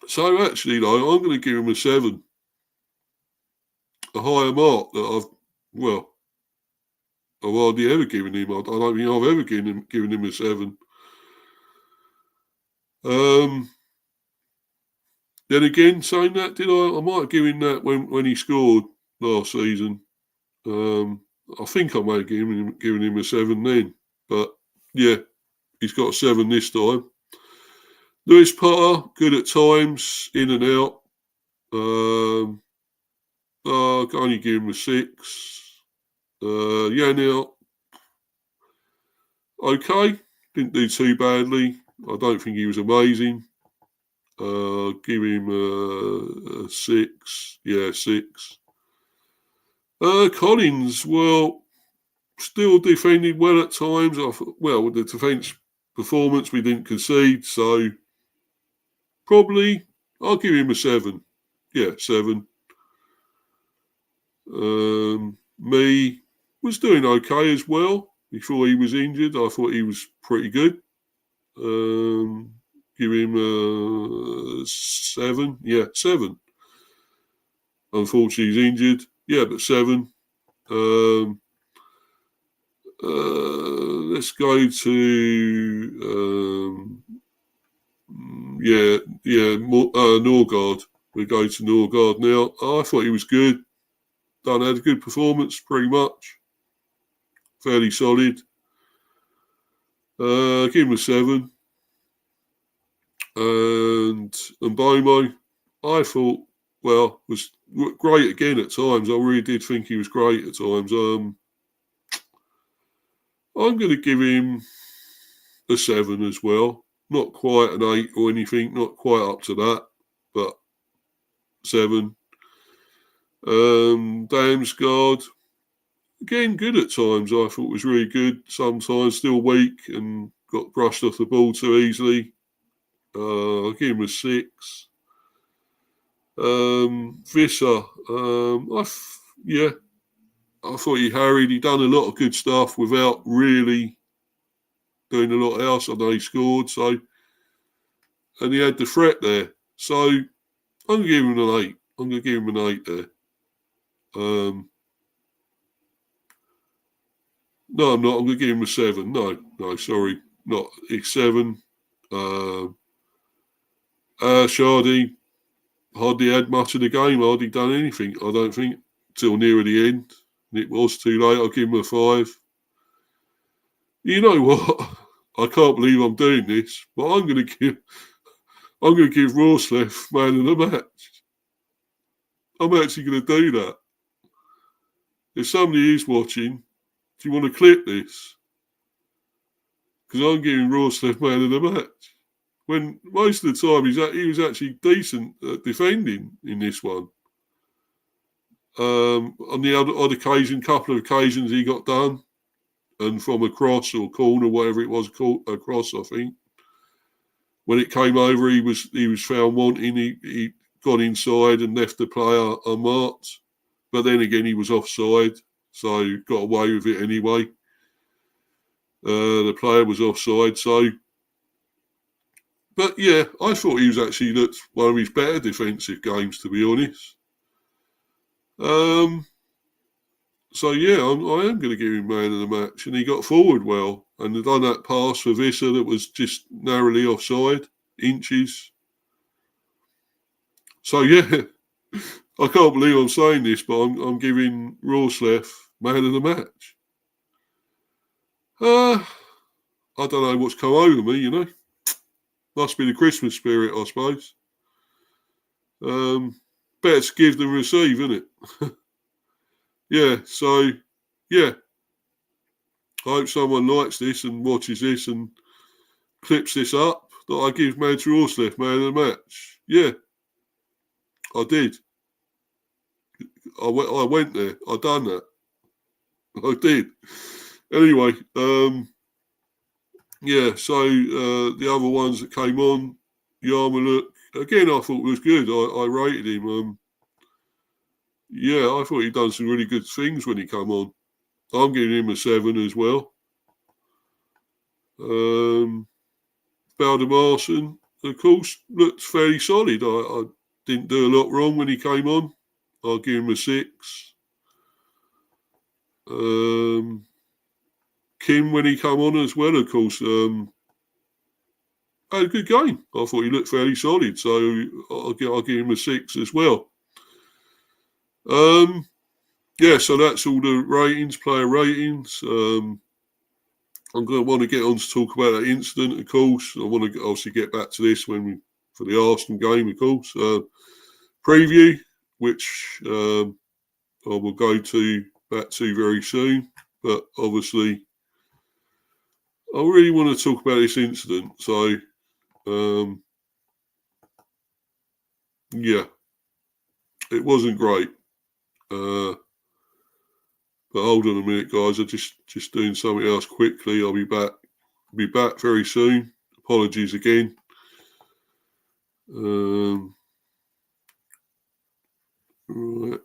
So, actually, though, I'm going to give him a 7. a higher mark that I've hardly ever given him. I don't think I've ever given him a 7. Then again, saying that, did I? I might have given that when he scored last season. I think I may have given him a 7 then. But yeah, he's got a 7 this time. Lewis Potter, good at times, in and out. I can only give him a 6. Yannick, okay, didn't do too badly. I don't think he was amazing. Give him a 6. Yeah, 6. Collins, well, still defended well at times. With the defence performance, we didn't concede, so probably I'll give him a 7. Yeah, 7. Me was doing okay as well before he was injured. I thought he was pretty good. Give him a 7. Yeah, 7. Unfortunately, he's injured. Yeah, but 7. Let's go to Norgard. We go to Norgard now. I thought he was good. Had a good performance, pretty much. Fairly solid. Give him a 7. And Bomo, I thought, was great again at times. I really did think he was great at times. I'm going to give him a 7 as well. Not quite an 8 or anything, not quite up to that, but 7. Damsgaard, again, good at times. I thought was really good. Sometimes still weak and got brushed off the ball too easily. I'll give him a 6. Wissa, I thought he harried. He done a lot of good stuff without really doing a lot else. I know he scored, and he had the threat there. So I'm going to give him an 8. I'm going to give him an 8 there. No, I'm not. I'm going to give him a 7. No, sorry. Not. It's 7. Shardy hardly had much of the game. Hardly done anything, I don't think, till near the end. And it was too late. I'll give him a 5. You know what? I can't believe I'm doing this, but I'm going to give Rorsleff man of the match. I'm actually going to do that. If somebody is watching, do you want to clip this? Because I'm giving Rorsleff man of the match. When most of the time he was actually decent at defending in this one. On the odd occasion, couple of occasions he got done, and from a cross or corner, whatever it was, a cross, I think. When it came over, he was found wanting. He got inside and left the player unmarked. But then again, he was offside, so got away with it anyway. The player was offside, so. But yeah, I thought he was actually looked one of his better defensive games, to be honest. So yeah, I am going to give him man of the match, and he got forward well, and done that pass for Wissa that was just narrowly offside, inches. So yeah, I can't believe I'm saying this, but I'm giving Rorsleff man of the match. I don't know what's come over me, you know. Must be the Christmas spirit, I suppose. Better to give than receive, isn't it? Yeah, so, yeah. I hope someone likes this and watches this and clips this up, that I give Mads Rorsleff man of the match. Yeah, I did. I went there. I done that. I did. Anyway, yeah, so the other ones that came on, Yarmoliuk, again, I thought was good. I rated him. Yeah, I thought he'd done some really good things when he came on. I'm giving him a 7 as well. Baldermarson, of course, looked fairly solid. I didn't do a lot wrong when he came on. I'll give him a 6. Kim, when he come on as well, of course, had a good game. I thought he looked fairly solid, so I'll give him a 6 as well. Yeah, so that's all the ratings, player ratings. I'm going to want to get on to talk about that incident, of course. I want to obviously get back to this for the Arsenal game, of course. Preview, which I will go back to very soon. But obviously, I really want to talk about this incident. So, yeah, it wasn't great. But hold on a minute, guys. I'm just doing something else quickly. I'll be back. Be back very soon. Apologies again. Right.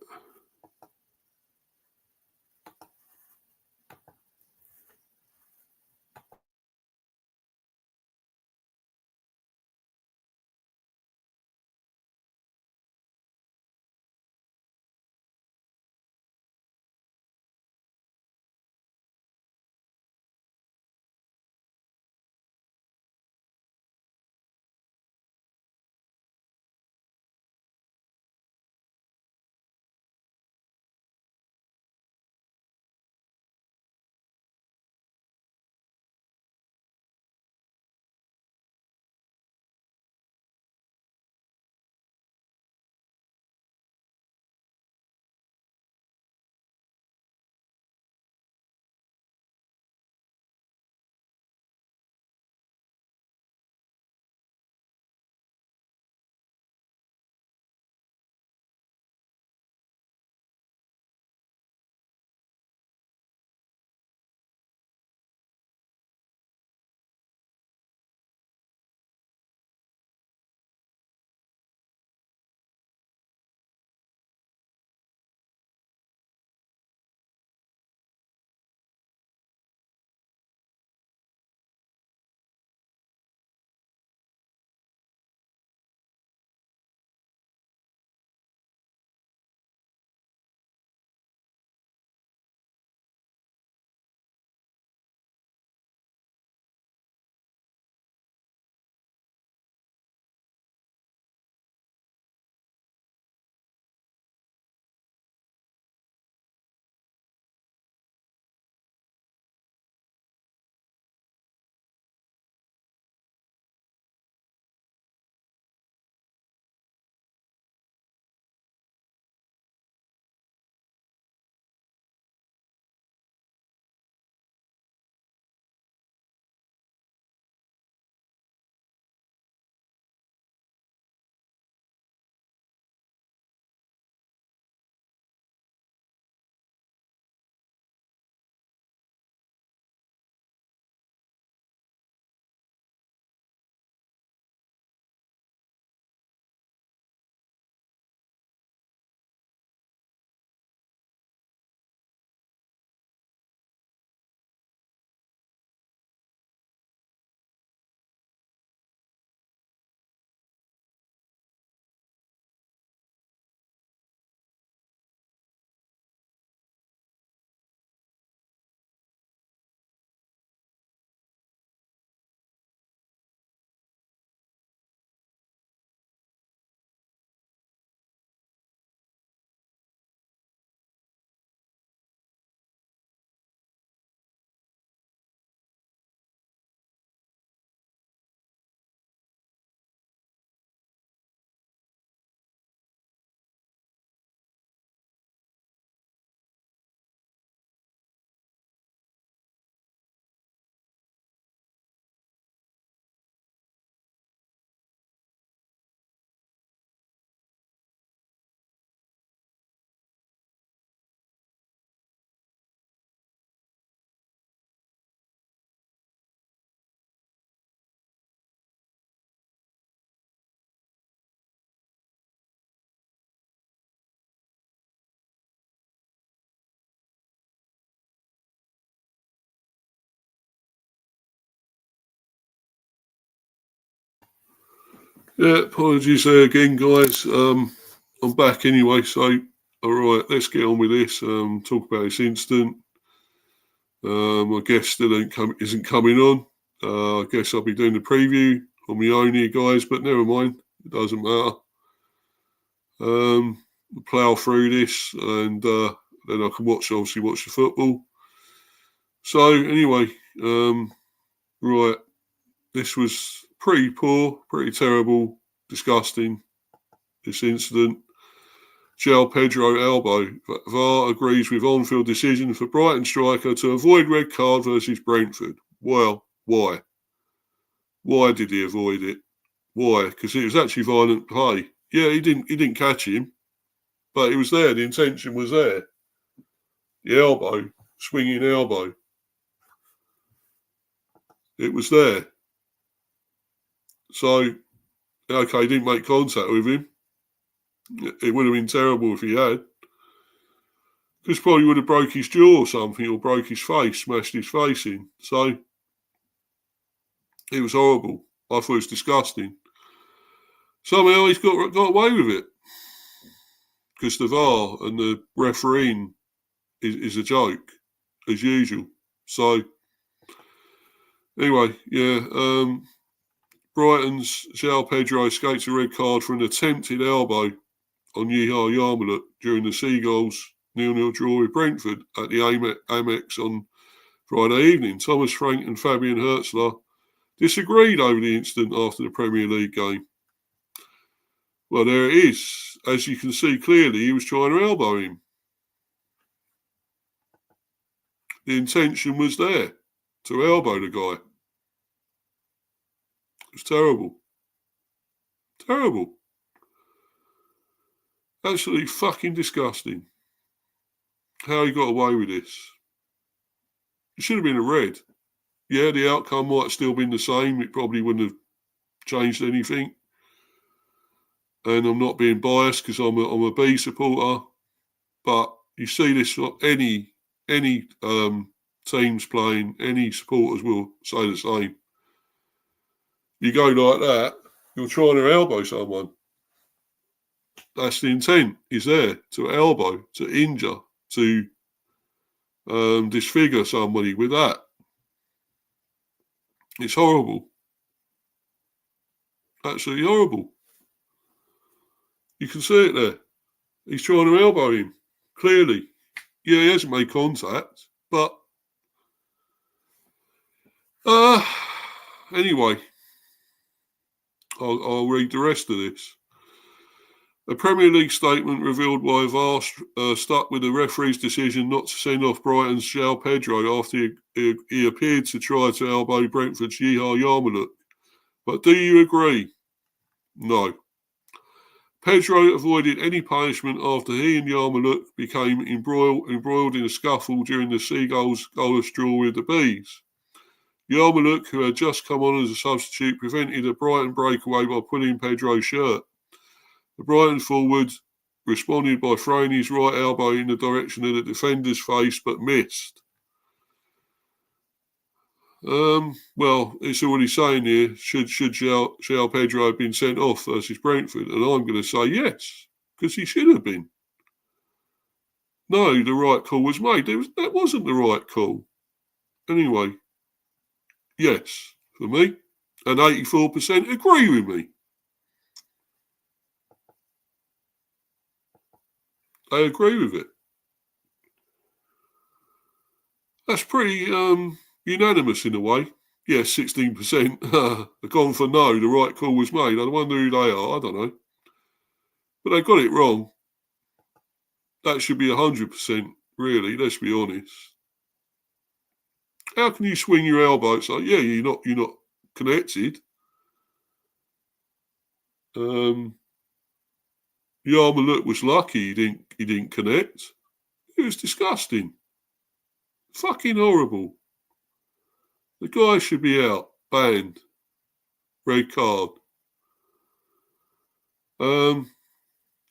Yeah, apologies there again, guys. I'm back anyway, so All right, let's get on with this. Talk about this incident. My guest still isn't coming on. I guess I'll be doing the preview on my own here, guys, but never mind. It doesn't matter. We'll plough through this and then I can watch the football. So anyway, right, this was pretty poor, pretty terrible, disgusting, this incident. Joao Pedro elbow. VAR agrees with on-field decision for Brighton striker to avoid red card versus Brentford. Well, why? Why did he avoid it? Why? Because it was actually violent play. Yeah, he didn't catch him, but it was there. The intention was there. The elbow, swinging elbow. It was there. So, okay, he didn't make contact with him. It would have been terrible if he had. Because probably would have broke his jaw or something, or broke his face, smashed his face in. So, it was horrible. I thought it was disgusting. Somehow he's got away with it. Because the VAR and the refereeing is a joke, as usual. So, anyway, yeah, Brighton's Joao Pedro escapes a red card for an attempted elbow on Yehar Yarmoliuk during the Seagulls 0-0 draw with Brentford at the Amex on Friday evening. Thomas Frank and Fabian Hertzler disagreed over the incident after the Premier League game. Well, there it is. As you can see clearly, he was trying to elbow him. The intention was there, to elbow the guy. It was terrible. Terrible. Absolutely fucking disgusting. How he got away with this. It should have been a red. Yeah, the outcome might have still been the same. It probably wouldn't have changed anything. And I'm not being biased because I'm a B supporter. But you see this, any teams playing, any supporters will say the same. You go like that, you're trying to elbow someone. That's the intent, is there, to elbow, to injure, to disfigure somebody with that. It's horrible. Absolutely horrible. You can see it there. He's trying to elbow him, clearly. Yeah, he hasn't made contact, but anyway, I'll read the rest of this. A Premier League statement revealed why VAR stuck with the referee's decision not to send off Brighton's Joao Pedro after he appeared to try to elbow Brentford's Yehar Yarmoliuk. But do you agree? No. Pedro avoided any punishment after he and Yarmoliuk became embroiled in a scuffle during the Seagulls' goalless draw with the Bees. Yarmoliuk, who had just come on as a substitute, prevented a Brighton breakaway by pulling Pedro's shirt. The Brighton forward responded by throwing his right elbow in the direction of the defender's face, but missed. Well, it's already saying here, should Joao Pedro have been sent off versus Brentford? And I'm going to say yes, because he should have been. No, the right call was made. That wasn't the right call. Anyway, yes, for me. And 84% agree with me. They agree with it. That's pretty unanimous in a way. Yes, 16% have gone for no, the right call was made. I wonder who they are, I don't know. But they got it wrong. That should be 100%, really, let's be honest. How can you swing your elbow? It's like, yeah, you're not connected. Yarmoliuk was lucky he didn't connect. It was disgusting. Fucking horrible. The guy should be out, banned, red card.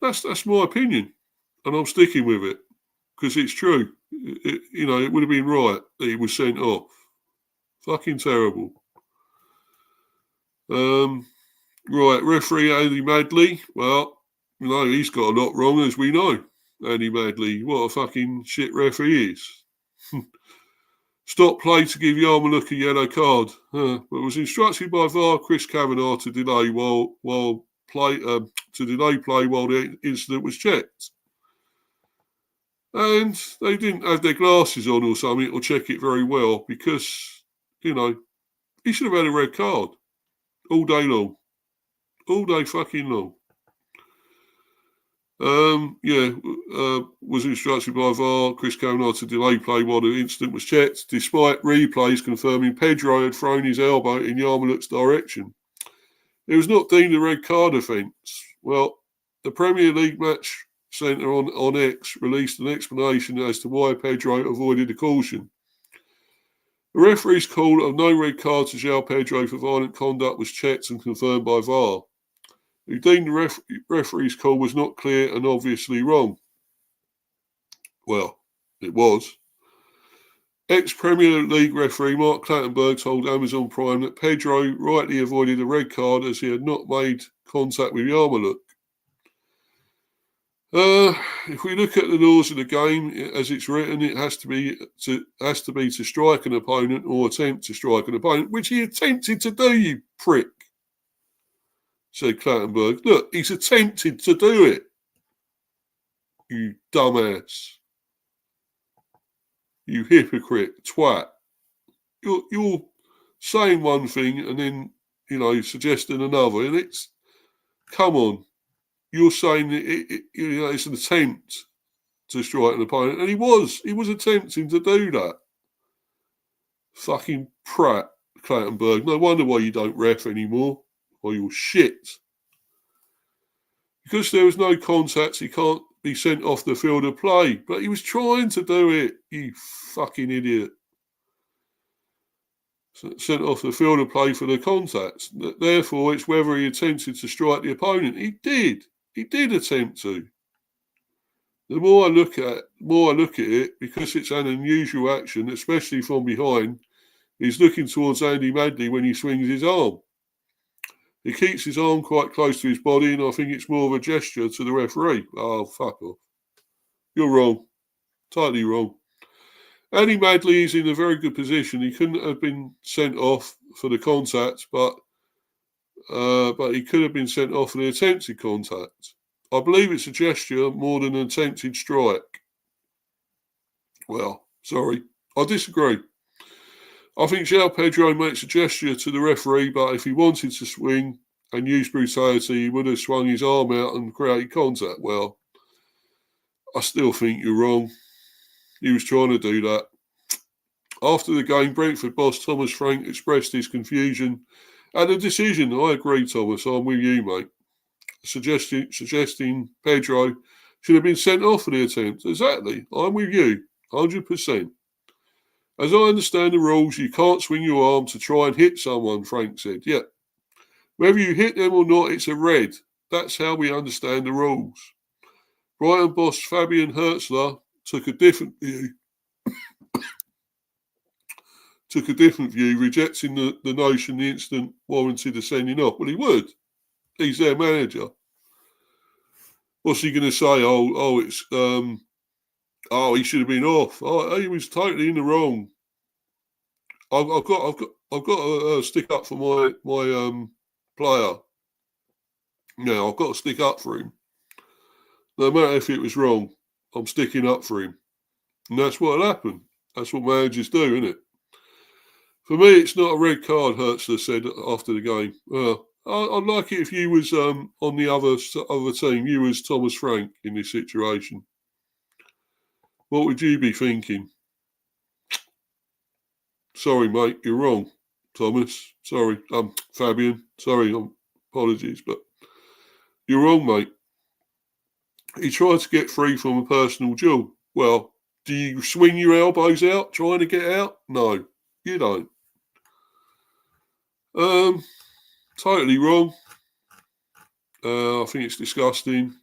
That's my opinion, and I'm sticking with it because it's true. It would have been right that he was sent off. Fucking terrible. Right, referee Andy Madley. Well, he's got a lot wrong, as we know. Andy Madley. What a fucking shit ref he is. Stop play to give Yarmoliuk a yellow card, but was instructed by VAR Chris Kavanagh to delay play while the incident was checked. And they didn't have their glasses on or something or check it very well because, he should have had a red card all day long. All day fucking long. Was instructed by VAR Chris Kavanagh to delay play while the incident was checked, despite replays confirming Pedro had thrown his elbow in Yarmoliuk's direction. It was not deemed a red card offence. Well, the Premier League Match Centre on X released an explanation as to why Pedro avoided the caution. The referee's call of no red card to Joao Pedro for violent conduct was checked and confirmed by VAR, who deemed the referee's call was not clear and obviously wrong. Well, it was. Ex-Premier League referee Mark Clattenburg told Amazon Prime that Pedro rightly avoided a red card as he had not made contact with Yarmoliuk. If we look at the laws of the game as it's written, it has to be to strike an opponent or attempt to strike an opponent, which he attempted to do, you prick, said Clattenburg. Look, he's attempted to do it. You dumbass. You hypocrite, twat. You're saying one thing and then, suggesting another. And it's, come on. You're saying that it's an attempt to strike an opponent. And he was attempting to do that. Fucking prat, Clattenburg. No wonder why you don't ref anymore. Or you're shit. Because there was no contact, he can't be sent off the field of play. But he was trying to do it, you fucking idiot. Sent off the field of play for the contact. Therefore, it's whether he attempted to strike the opponent. He did. He did attempt to. The more I look at it, because it's an unusual action, especially from behind, he's looking towards Andy Madley when he swings his arm. He keeps his arm quite close to his body, and I think it's more of a gesture to the referee. Oh, fuck off. You're wrong. Totally wrong. Andy Madley is in a very good position. He couldn't have been sent off for the contact, but he could have been sent off for the attempted contact. I believe it's a gesture more than an attempted strike. Well, sorry. I disagree. I think Joao Pedro makes a gesture to the referee, but if he wanted to swing and use brutality, he would have swung his arm out and created contact. Well, I still think you're wrong. He was trying to do that. After the game, Brentford boss Thomas Frank expressed his confusion at the decision. I agree, Thomas. I'm with you, mate. Suggesting Pedro should have been sent off for the attempt. Exactly. I'm with you. 100%. As I understand the rules, you can't swing your arm to try and hit someone, Frank said. Yeah. Whether you hit them or not, it's a red. That's how we understand the rules. Brighton boss Fabian Hertzler took a different view, rejecting the notion the incident warranted a sending off. Well, he would. He's their manager. What's he going to say? He should have been off. Oh, he was totally in the wrong. I've got to stick up for my player. Yeah, I've got to stick up for him. No matter if it was wrong, I'm sticking up for him. And that's what'll happen. That's what managers do, isn't it? For me, it's not a red card, Hertzler said after the game. I'd like it if you was on the other team. You was Thomas Frank in this situation. What would you be thinking? Sorry, mate, you're wrong, Thomas. Sorry, Fabian. Sorry, apologies, but you're wrong, mate. He tried to get free from a personal duel. Well, do you swing your elbows out trying to get out? No, you don't. Totally wrong. I think it's disgusting,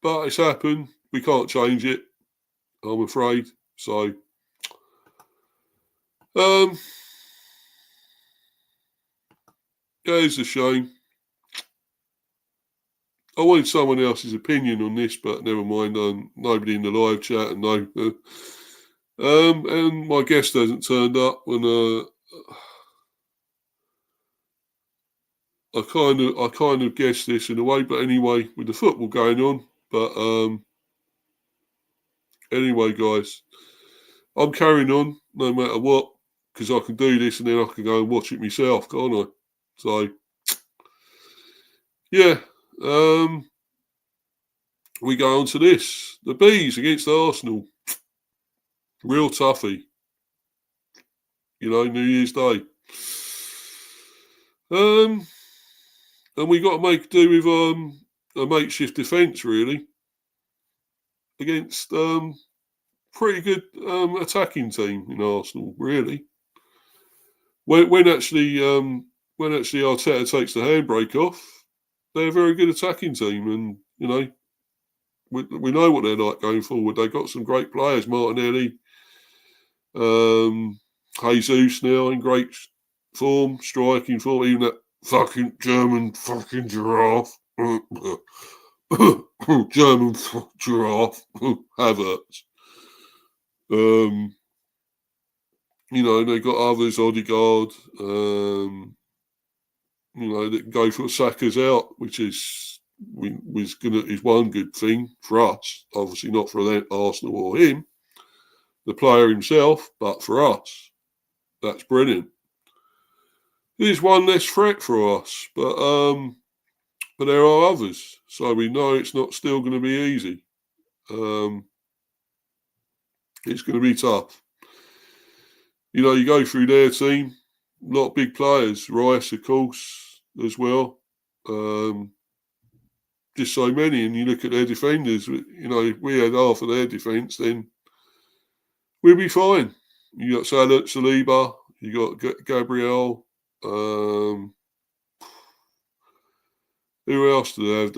but it's happened. We can't change it, I'm afraid. So, yeah, it's a shame. I wanted someone else's opinion on this, but never mind. Nobody in the live chat, and no. And my guest hasn't turned up. When I kind of guessed this in a way, but anyway, with the football going on. But anyway, guys, I'm carrying on no matter what, because I can do this and then I can go and watch it myself, can't I? So yeah, we go on to this. The Bees against Arsenal. Real toughie. You know, New Year's Day. And we got to make do with a makeshift defence, really, against pretty good attacking team in Arsenal, really. When actually Arteta takes the handbrake off, they're a very good attacking team, and you know, we know what they're like going forward. They've got some great players, Martinelli, Jesus now in great form, striking form, even that fucking German fucking giraffe. German giraffe. Havertz. You know, they've got others, Odegaard, you know, that can go for Saka's out, which is one good thing for us. Obviously not for Arsenal or him, the player himself, but for us. That's brilliant. There's one less threat for us, but there are others, so we know it's not still going to be easy. It's going to be tough. You know, you go through their team, a lot of big players, Rice, of course, as well. Just so many, and you look at their defenders, you know, if we had half of their defence, then we'll be fine. You got Saliba, you got Gabriel, who else do they have?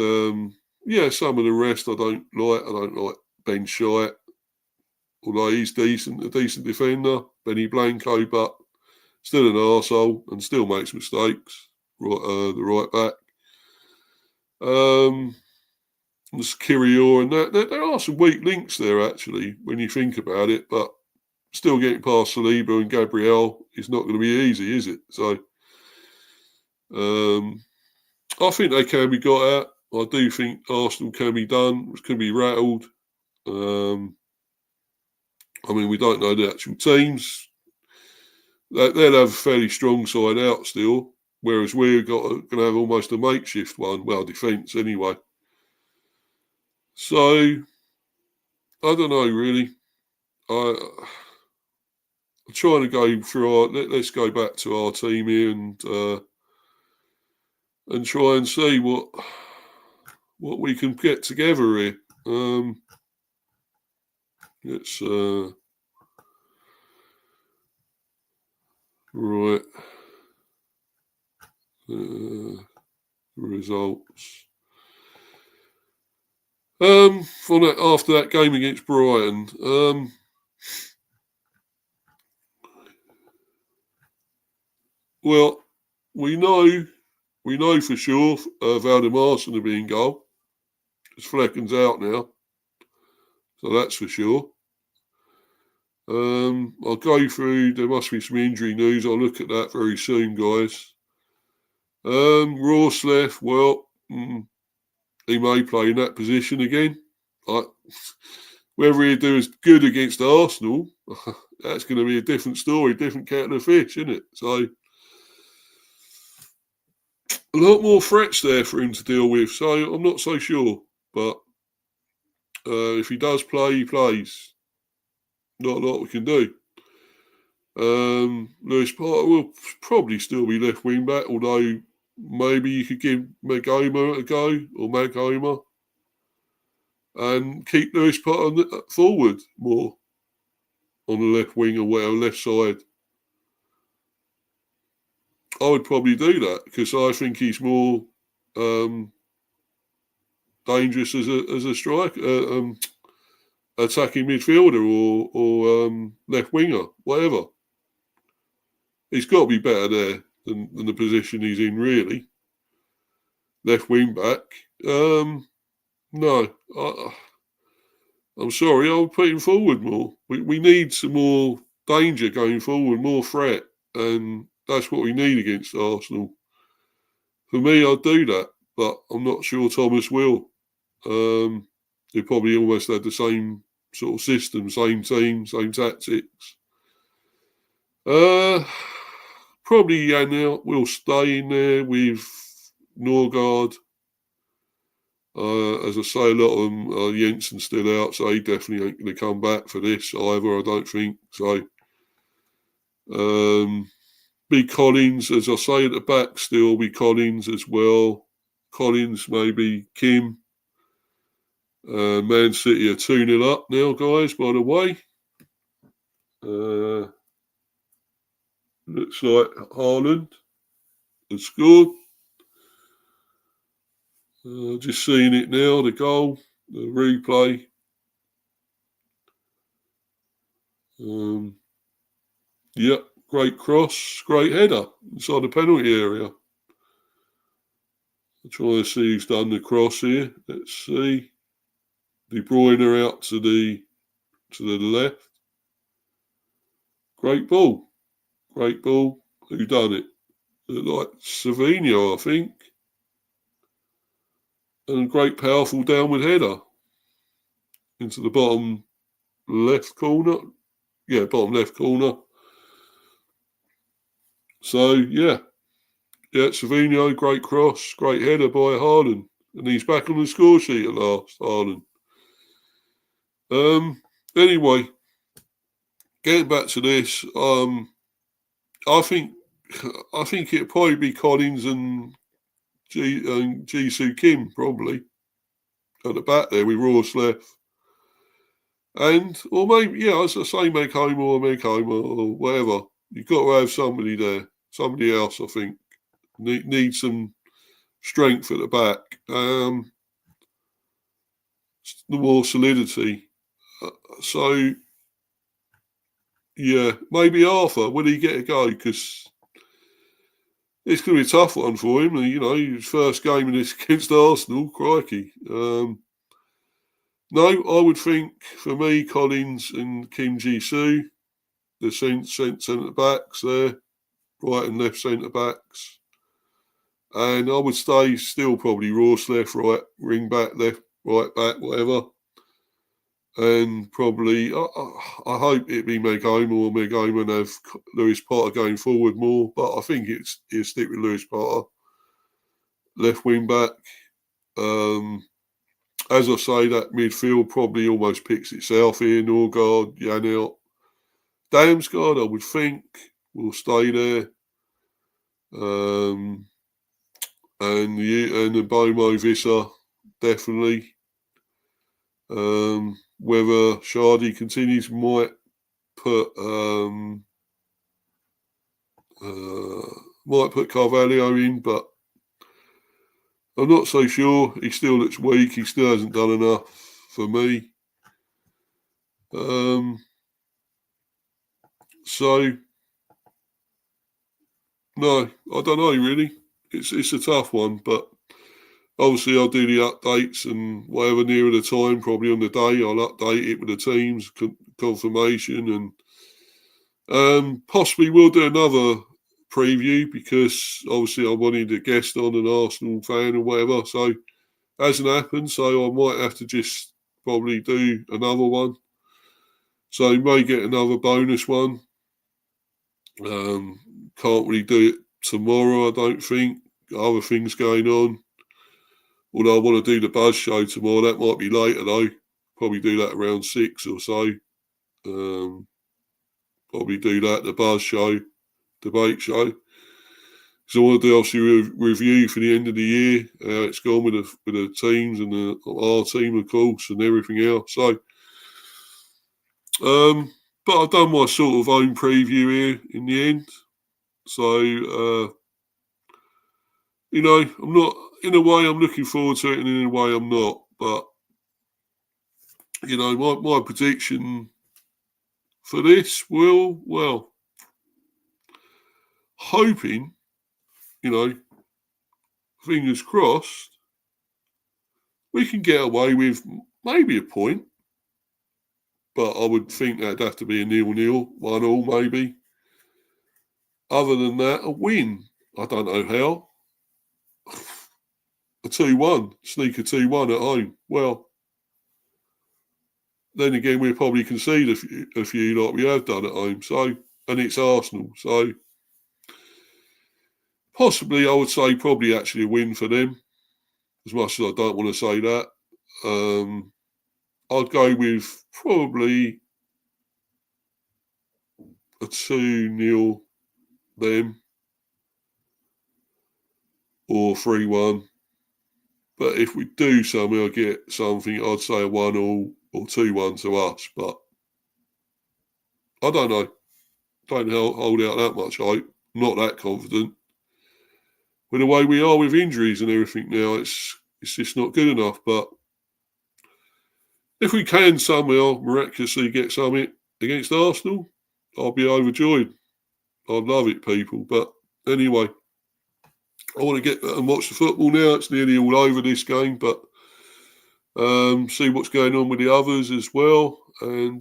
Yeah, some of the rest I don't like. I don't like Ben Shite, although he's a decent defender. Benny Blanco, but still an arsehole and still makes mistakes. The right back. There's Kirior and that. There are some weak links there, actually, when you think about it, but still getting past Saliba and Gabriel is not going to be easy, is it? So I think they can be got at. I do think Arsenal can be done, can be rattled. I mean, we don't know the actual teams. They'll have a fairly strong side out still, whereas we're going to have almost a makeshift one. Well, defence anyway. So I don't know, really. I'm trying to go through let's go back to our team here and try and see what we can get together here. Let's right. Results. After that game against Brighton, well, we know for sure Valdemarson will be in goal. Because Flecken's out now, so that's for sure. I'll go through. There must be some injury news. I'll look at that very soon, guys. Rorsleff, well, he may play in that position again. Whether he'll do as good against Arsenal, that's going to be a different story, different kettle of fish, isn't it? So a lot more threats there for him to deal with. So I'm not so sure, but if he does play, he plays. Not a lot we can do. Lewis Potter will probably still be left wing back, although maybe you could give Magoma a go, or Magoma, and keep Lewis Potter forward more on the left wing or whatever, left side. I would probably do that because I think he's more dangerous as a striker, attacking midfielder or left winger, whatever. He's got to be better there than the position he's in, really. Left wing back. No, I'm sorry. I would put him forward more. We need some more danger going forward, more threat, and that's what we need against Arsenal. For me, I'd do that, but I'm not sure Thomas will. They probably almost had the same sort of system, same team, same tactics. Probably Yannick will stay in there with Norgard. As I say, a lot of them, Jensen's still out, so he definitely ain't going to come back for this either, I don't think. So, be Collins, as I say, at the back still, be Collins as well. Collins, maybe Kim. Man City are 2-0 up now, guys, by the way. Looks like Haaland has scored. Just seeing it now, the goal, the replay. Yep, great cross, great header inside the penalty area. I'm trying to see who's done the cross here. Let's see. De Bruyne out to the left. Great ball. Great ball. Who done it? Like Savinho, I think. And a great powerful downward header into the bottom left corner. Yeah, bottom left corner. So, yeah. Yeah, Savinho, great cross, great header by Haaland. And he's back on the score sheet at last, Haaland. Anyway, getting back to this, I think it'd probably be Collins and Jisoo Kim, probably. At the back there with Rorsleff. Or maybe, as I say, Megholm or whatever. You've got to have somebody there. Somebody else, I think. Need some strength at the back. The more solidity. So, yeah, maybe Arthur. Will he get a go? Because it's going to be a tough one for him. His first game in this against Arsenal. Crikey. No, I would think, for me, Collins and Kim Ji-soo, the centre-backs there, right and left centre-backs. And I would stay still probably Ross left, right, wing back, left, right back, whatever. And probably, I hope it'd be Megholm and have Lewis Potter going forward more. But I think it'll stick with Lewis Potter. Left wing back. As I say, that midfield probably almost picks itself here. Norgard, Yannick. Damsgaard, I would think, will stay there. And the Bomo Wissa, definitely. Whether Shardy continues, might put Carvalho in, but I'm not so sure. He still looks weak. He still hasn't done enough for me. So no, I don't know really. It's a tough one, but obviously I'll do the updates and whatever nearer the time, probably on the day, I'll update it with the team's confirmation, and possibly we'll do another preview because obviously I wanted a guest on, an Arsenal fan or whatever, so hasn't happened, so I might have to just probably do another one. So you may get another bonus one. Can't really do it tomorrow, I don't think. Other things going on. Although I want to do the Buzz show tomorrow. That might be later though. Probably do that around 6 or so. Probably do that, the Buzz show, debate show. Because I want to do obviously review for the end of the year, how it's gone with the teams and our team, of course, and everything else. So, but I've done my sort of own preview here in the end. So, I'm not, in a way, I'm looking forward to it, and in a way, I'm not. But, my prediction for this will, hoping, fingers crossed, we can get away with maybe a point. But I would think that'd have to be a 0-0, 1-1 maybe. Other than that, a win. I don't know how. A 2-1, sneak a 2-1 at home. Well, then again, we'll probably concede a few like we have done at home. So, and it's Arsenal. So, possibly, I would say probably actually a win for them. As much as I don't want to say that. I'd go with probably a 2-0 them or 3-1. But if we do somehow get something, I'd say a 1-1 or 2-1 to us. But I don't know. Don't hold out that much hope. Not that confident. With the way we are with injuries and everything now, it's just not good enough. But if we can somehow miraculously get something against Arsenal, I'll be overjoyed. I'd love it, people. But anyway, I want to get and watch the football now. It's nearly all over this game, but see what's going on with the others as well. And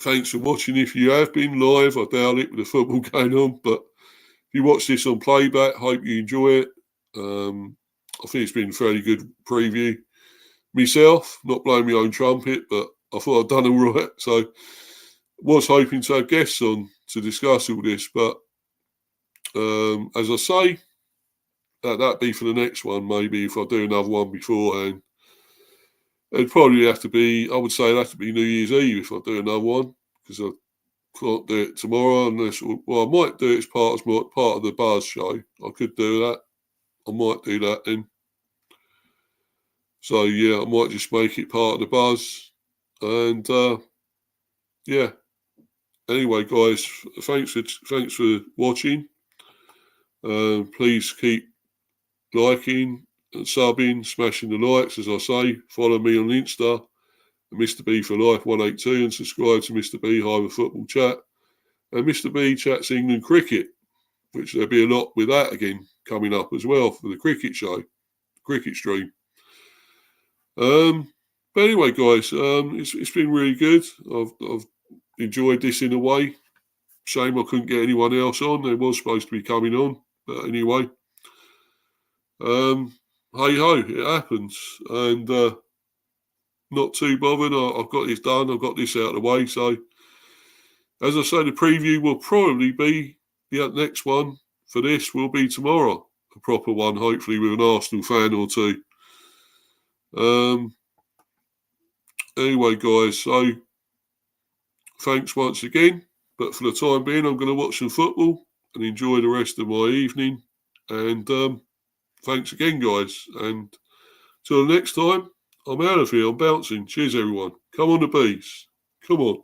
thanks for watching. If you have been live, I doubt it with the football going on, but if you watch this on playback, hope you enjoy it. I think it's been a fairly good preview. Myself, not blowing my own trumpet, but I thought I'd done all right. So was hoping to have guests on to discuss all this, but as I say, that'd be for the next one, maybe if I do another one beforehand. It'd probably have to be, I would say it'd have to be New Year's Eve if I do another one, because I can't do it tomorrow unless, well, I might do it as part of the Buzz show. I could do that. I might do that then. So, yeah, I might just make it part of the Buzz. And, yeah. Anyway, guys, thanks for watching. Please keep liking and subbing, smashing the likes, as I say. Follow me on Insta, Mr. B for Life 182, and subscribe to Mr. B Hive Football Chat. And Mr. B chats England cricket, which there'll be a lot with that again coming up as well for the cricket show, cricket stream. But anyway, guys, it's been really good. I've enjoyed this in a way. Shame I couldn't get anyone else on. They was supposed to be coming on, but anyway. Hey ho, it happens, and not too bothered. I've got this done. I've got this out of the way. So, as I say, the preview will probably be the next one for this will be tomorrow, a proper one, hopefully with an Arsenal fan or two. Anyway, guys, so thanks once again. But for the time being, I'm going to watch some football and enjoy the rest of my evening. And thanks again, guys. And till next time, I'm out of here. I'm bouncing. Cheers, everyone. Come on, the bees. Come on.